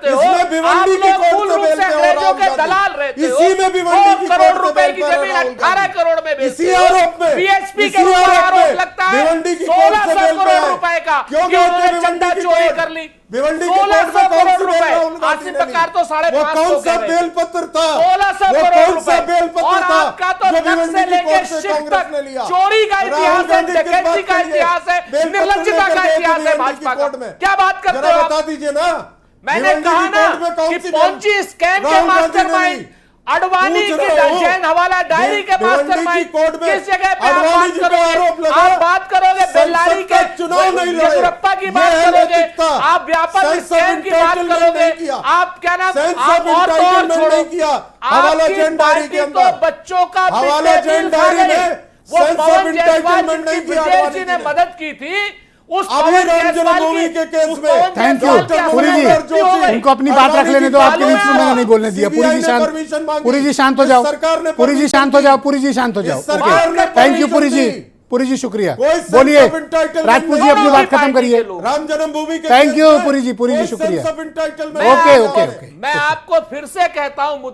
S6: इसमें भिवंडी की कोर्ट से बेल पे हो,
S7: दलाल रहते हो।
S6: इसी में भिवंडी की
S7: करोड़ रुपए की जमीन 18 करोड़ में
S6: इसी आरोप में,
S7: बीएचपी के ऊपर आरोप लगता है 1600 करोड़ रुपए का, क्योंकि उन्होंने चंदा चोरी कर ली।
S6: 1600
S7: करोड़ रुपए, आसिम बकार तो 550
S6: कौन सा बेल पत्र था?
S7: 1600 करोड़ रुपए
S6: बेल पत्र
S7: और
S6: था
S7: आपका तो नक्स से लेके शिफ्ट तक चोरी का इतिहास है, डकैती का इतिहास है, निर्लज्जता का इतिहास है भाजपा का। क्या बात करते हो?
S6: बता दीजिए ना।
S7: मैंने कहा ना कि पहुंची स्कैम के मास्टरमाइंड अडवाणी के जैन हवाला डायरी के मास्टरमाइंड किस जगह पे आप बात करोगे? आप बात करोगे बेल्लारी के येदियुरप्पा की बात करोगे, आप व्यापक स्कैम की बात करोगे, आप क्या नाम, आप और छोड़ो, आपकी पार्टी तो बच्चों का बिल खा गई। वो पवन जायसवाल जिनकी ब्रिजेश जी ने मदद की थी, उस
S6: जन्मभूमि के केस में।
S1: थैंक यू पुरी जी, उनको अपनी बात रख लेने दो। आपके बीच में मैंने नहीं बोलने दिया। पुरी जी शांत, पुरी जी शांत हो जाओ, पुरी जी शांत हो जाओ, पुरी जी शांत हो जाओ। थैंक यू पुरी जी, पुरी जी शुक्रिया। बोलिए राजपूत जी, अपनी बात खत्म करिए।
S6: राम जन्मभूमि के
S1: थैंक यू पुरी जी, पुरी जी शुक्रिया। Okay okay okay.
S7: मैं आपको फिर से कहता हूं,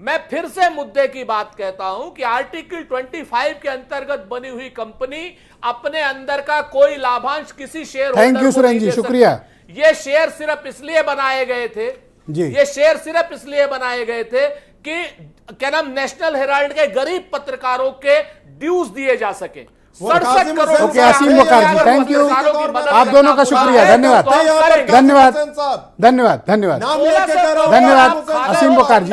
S7: मैं फिर से मुद्दे की बात कहता हूं कि आर्टिकल 25 के अंतर्गत बनी हुई कंपनी अपने अंदर का कोई लाभांश किसी शेयर होल्डर को
S1: थैंक यू सुरेंद्र जी, शुक्रिया।
S7: ये शेयर सिर्फ इसलिए बनाए गए थे
S1: जी,
S7: ये शेयर सिर्फ इसलिए बनाए गए थे कि क्या नाम, नेशनल हेराल्ड के गरीब पत्रकारों के ड्यूज दिए जा सके। 67 crore.
S1: Okay Asim Bakar ji, thank you, आप दोनों का शुक्रिया, धन्यवाद धन्यवाद धन्यवाद धन्यवाद धन्यवाद असीम बकार जी।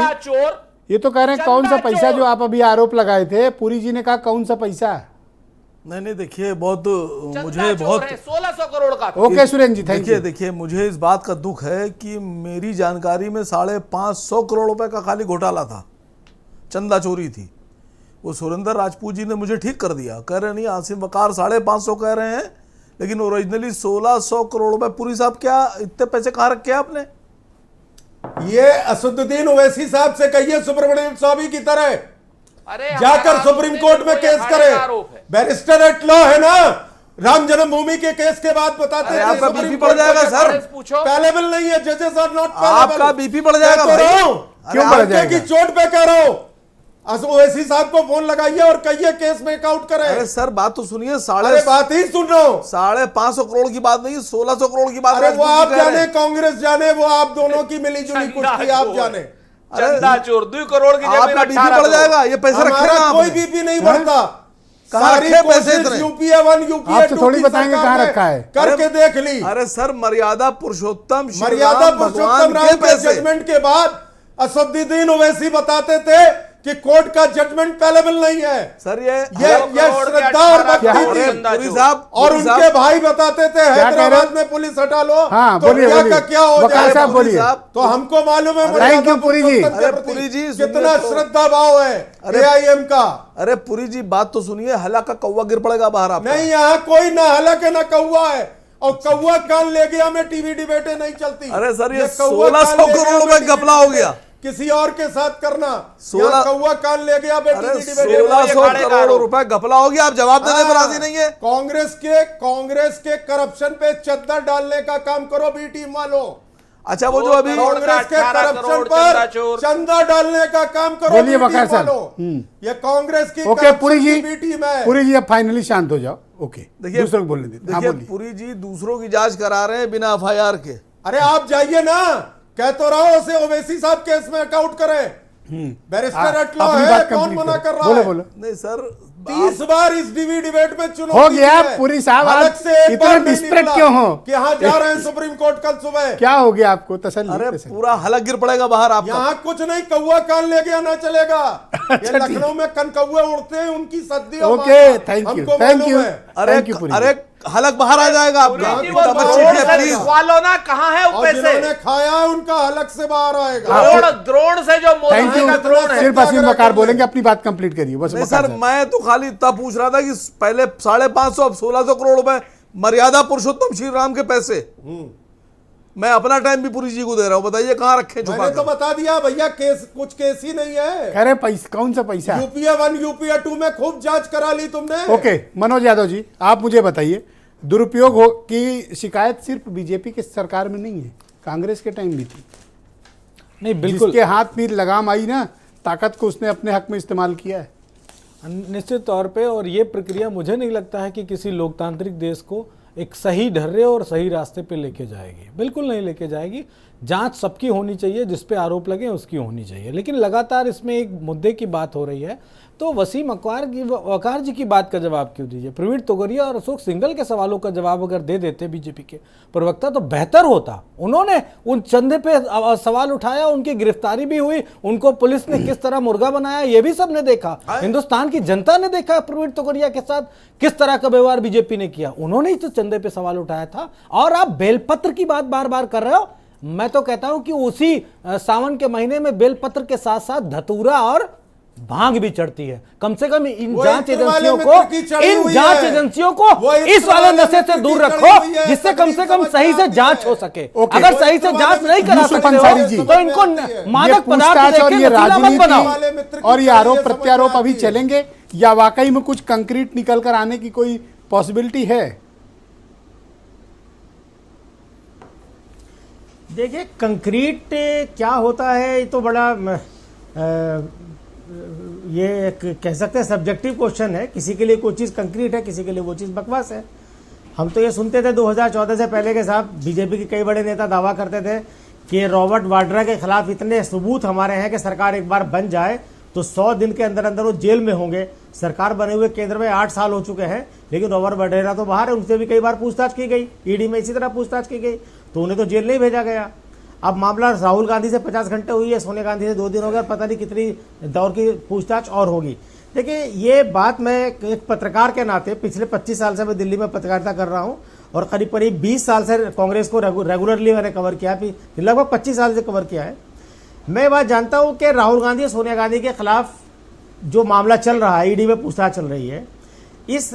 S1: ये तो कह रहे हैं कौन सा पैसा जो आप अभी आरोप लगाए थे, पुरी जी ने कहा कौन सा पैसा?
S8: नहीं देखिए, बहुत मुझे बहुत
S7: 1600 करोड़ का।
S1: Okay Surendra ji, thank you.
S8: देखिए मुझे इस बात का दुख है कि मेरी जानकारी में 550 करोड़ रुपए का खाली घोटाला था, चंदा चोरी थी। वो सुरेंद्र राजपूत जी ने मुझे ठीक कर दिया, कह रहे नहीं आसिम वकार 550 कह रहे हैं, लेकिन ओरिजिनली 1600 करोड़ रुपए। पुरी साहब क्या इतने पैसे कहाँ रखे आपने?
S6: ये असदुद्दीन ओवैसी साहब से कहिए सुब्रमण्यम स्वामी की तरह जाकर सुप्रीम कोर्ट में केस करे। बैरिस्टर एट लॉ है ना, राम जन्मभूमि के केस के बाद बताते हैं
S8: आपका बीपी बढ़ जाएगा सर,
S6: पैलेबल नहीं है, जजेस आर नॉट पैलेबल।
S8: आपका बीपी बढ़ जाएगा भाई।
S6: क्यों बढ़ जाएगा? की चोट पे कह रहा हूं, ओवैसी साहब को फोन लगाइए और कहिए केस में आउट करें।
S8: अरे सर बात तो सुनिए,
S6: बात ही सुन रहा हूं।
S8: 550 करोड़ की बात नहीं, 1600 करोड़ की बात।
S6: अरे वो आप जाने, कांग्रेस जाने, वो आप दोनों की मिलीजुली कुश्ती आप जाने।
S7: चंदा चोर 2 करोड़ की
S8: आपका बीपी बढ़ जाएगा, ये पैसे रखेगा
S6: कोई बीपी नहीं बढ़ता।
S8: कहाँ रखे पैसे इतने?
S6: यूपीए 1 यूपीए 2
S1: थोड़ी बताएंगे कहाँ रखा है,
S6: करके देख ली।
S8: अरे सर मर्यादा पुरुषोत्तम
S6: राम के जजमेंट के बाद असदुद्दीन ओवैसी बताते थे कि कोर्ट का जजमेंट पैलेबल नहीं है
S8: सर। ये
S6: श्रद्धा और भक्ति
S8: साहब
S6: और उनके भाई बताते थे हैदराबाद में पुलिस हटा लो।
S1: हाँ,
S6: तो क्या हो जाए
S1: बोलिए।
S6: तो हमको मालूम है
S1: थैंक यू पुरी जी।
S8: अरे पुरी जी
S6: कितना श्रद्धा भाव है AIM का।
S8: अरे पुरी जी बात तो सुनिए, हला का कौवा गिर पड़ेगा बाहर आपका।
S6: नहीं, यहाँ कोई ना हलक है ना कौवा है, और कौवा कान ले गया में टीवी डिबेटें नहीं चलती।
S8: अरे सर ये 1600 करोड़ रुपए घपला हो गया,
S6: किसी और के साथ करना। 16 कौवा कान ले गया,
S8: 1600 करोड़ रुपए घपला हो गया, आप जवाब देने पर राजी नहीं है।
S6: कांग्रेस के करप्शन पे चद्दर डालने का काम करो बी टीम वालों।
S8: अच्छा वो जो अभी
S6: कांग्रेस के करप्शन पर चंदा डालने का काम करो।
S1: बोलिए वकार सर।
S6: ये कांग्रेस की
S1: ओके पुरी जी,
S6: बी टीम है।
S1: पुरी जी अब फाइनली शांत हो जाओ। ओके
S8: देखिए
S1: दूसरों को बोलने दीजिए।
S8: देखिए पुरी जी दूसरों की जांच करा रहे हैं बिना FIR के।
S6: अरे आप जाइए ना, कह तो रहा हूं उसे ओवैसी साहब केस में अकाउंट करें। बैरिस्टर एट लॉ है, कौन मना कर रहा है?
S8: नहीं सर
S6: 30 बार इस डिबेट में चुनौती
S1: हो गया पुरी साहब,
S6: अलग से एक
S1: इतना
S6: बार नहीं
S1: डिस्परेट
S6: निकला
S1: क्यों हो
S6: कि हाँ जा रहे हैं सुप्रीम कोर्ट कल सुबह।
S1: क्या हो गया आपको? तसल्ली।
S8: अरे पूरा हलक गिर पड़ेगा बाहर आपका।
S6: यहाँ कुछ नहीं, कौवा कान ले गया ना चलेगा। ये लखनऊ में कनकौवे उड़ते हैं, उनकी सद्दी।
S1: Okay thank you thank you.
S8: अरे हलक बाहर आ जाएगा आपका।
S7: वालों ना कहाँ है वो पैसे?
S6: जिन्होंने खाया उनका हलक से बाहर आएगा।
S7: द्रोण से जो
S1: थैंक यू। सिर्फ असीम वकार बोलेंगे, अपनी बात कंप्लीट करिए बस।
S8: सर मैं तो खाली इतना पूछ रहा था कि पहले 550 अब 1600 करोड़ रुपए मर्यादा पुरुषोत्तम श्री राम के पैसे। मैं अपना टाइम भी पुरी जी को दे रहा हूँ, बताइए कहाँ रखे?
S6: मैंने तो बता दिया भैया, कुछ केस ही नहीं है।
S1: अरे पैसा कौन सा पैसा?
S6: यूपीए 1 यूपीए 2 में खूब जांच करा ली तुमने।
S1: ओके मनोज यादव जी आप मुझे बताइए, दुरुपयोग की शिकायत सिर्फ बीजेपी के सरकार में नहीं है, कांग्रेस के टाइम भी थी।
S9: नहीं बिल्कुल,
S1: जिसके हाथ पीर लगाम आई ना, ताकत को उसने अपने हक में इस्तेमाल किया है
S9: निश्चित तौर पे। और ये प्रक्रिया मुझे नहीं लगता है कि किसी लोकतांत्रिक देश को एक सही ढर्रे और सही रास्ते पे लेके जाएगी, बिल्कुल नहीं लेके जाएगी। जांच सबकी होनी चाहिए, जिस पे आरोप लगे उसकी होनी चाहिए, लेकिन लगातार इसमें एक मुद्दे की बात हो रही है। तो वसीम वकार जी की बात का जवाब क्यों दीजिए? प्रवीण तोगड़िया और अशोक सिंघल के सवालों का जवाब अगर दे देते बीजेपी के प्रवक्ता तो बेहतर होता। उन्होंने उन चंदे पे सवाल उठाया, उनकी गिरफ्तारी भी हुई, उनको पुलिस ने किस तरह मुर्गा बनाया ये भी सबने देखा, हिंदुस्तान की जनता ने देखा प्रवीण तोगड़िया के साथ किस तरह का व्यवहार बीजेपी ने किया। उन्होंने ही तो चंदे पे सवाल उठाया था। और आप बेलपत्र की बात बार बार कर रहे हो। मैं तो कहता हूं कि उसी सावन के महीने में बेलपत्र के साथ साथ धतूरा और भांग भी चढ़ती है। कम से कम इन जांच एजेंसियों को इस वाले नशे से दूर रखो, जिससे कम से कम सही से जांच हो सके। अगर सही से जांच नहीं करा सकते हो तो इनको मादक पदार्थ
S1: और ये राजनीति और ये आरोप प्रत्यारोप अभी चलेंगे या वाकई में कुछ कंक्रीट निकल कर आने की कोई पॉसिबिलिटी है?
S10: देखिए कंक्रीट क्या होता है ये तो बड़ा ये कह सकते हैं सब्जेक्टिव क्वेश्चन है। किसी के लिए कोई चीज़ कंक्रीट है, किसी के लिए वो चीज़ बकवास है। हम तो ये सुनते थे 2014 से पहले के साहब, बीजेपी के कई बड़े नेता दावा करते थे कि रॉबर्ट वाड्रा के खिलाफ इतने सबूत हमारे हैं कि सरकार एक बार बन जाए तो 100 दिन के अंदर अंदर वो जेल में होंगे। सरकार बने हुए केंद्र में 8 साल हो चुके हैं, लेकिन रॉबर्ट वाड्रा तो बाहर है, उनसे भी कई बार पूछताछ की गई, ईडी में इसी तरह पूछताछ की गई, तो उन्हें तो जेल नहीं भेजा गया। अब मामला राहुल गांधी से 50 घंटे हुई है, सोनिया गांधी से 2 दिन हो गया, पता नहीं कितनी दौर की पूछताछ और होगी। देखिए ये बात मैं एक पत्रकार के नाते पिछले 25 साल से मैं दिल्ली में पत्रकारिता कर रहा हूं और करीब करीब 20 साल से कांग्रेस को रेगुलरली मैंने कवर किया, लगभग 25 साल से कवर किया है। मैं बात जानता हूं कि राहुल गांधी और सोनिया गांधी के खिलाफ जो मामला चल रहा है, ईडी में पूछताछ चल रही है, इस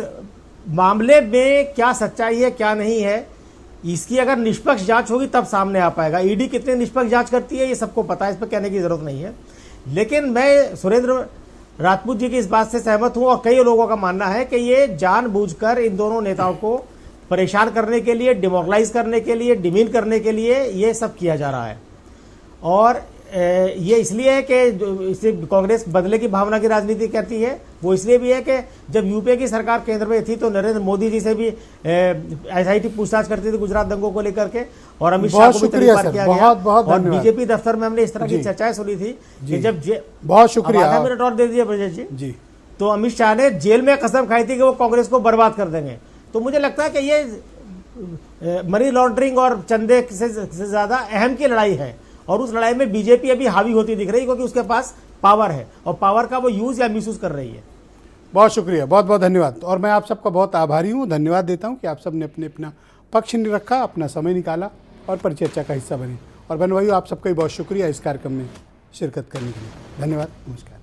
S10: मामले में क्या सच्चाई है क्या नहीं है, इसकी अगर निष्पक्ष जांच होगी तब सामने आ पाएगा। ईडी कितनी निष्पक्ष जांच करती है ये सबको पता है, इस पर कहने की जरूरत नहीं है। लेकिन मैं सुरेंद्र राजपूत जी की इस बात से सहमत हूं और कई लोगों का मानना है कि ये जानबूझकर इन दोनों नेताओं को परेशान करने के लिए, डिमोरलाइज करने के लिए, डिमीन करने के लिए ये सब किया जा रहा है। और ये इसलिए है कि इसे कांग्रेस बदले की भावना की राजनीति करती है, वो इसलिए भी है कि जब यूपीए की सरकार केंद्र में थी तो नरेंद्र मोदी जी से भी एसआईटी पूछताछ करती थी गुजरात दंगों को लेकर के, और अमित शाह को भी तरीफार किया गया। और बीजेपी दफ्तर में हमने इस तरह की चर्चाएं सुनी थी कि जब
S1: बहुत शुक्रिया,
S10: आधा मिनट और दे दीजिए ब्रजेश जी। तो अमित शाह ने जेल में कसम खाई थी कि वो कांग्रेस को बर्बाद कर देंगे। तो मुझे लगता है कि ये मनी लॉन्ड्रिंग और चंदे से ज्यादा अहम की लड़ाई है, और उस लड़ाई में बीजेपी अभी हावी होती दिख रही है क्योंकि उसके पास पावर है और पावर का वो यूज या मिसयूज कर रही है।
S1: बहुत शुक्रिया, बहुत बहुत धन्यवाद। और मैं आप सबका बहुत आभारी हूँ, धन्यवाद देता हूँ कि आप सब ने अपने अपना पक्ष नहीं रखा, अपना समय निकाला और परिचर्चा का हिस्सा बने। और बहन भाइयों, आप सबका भी बहुत शुक्रिया इस कार्यक्रम में शिरकत करने के लिए। धन्यवाद, नमस्कार।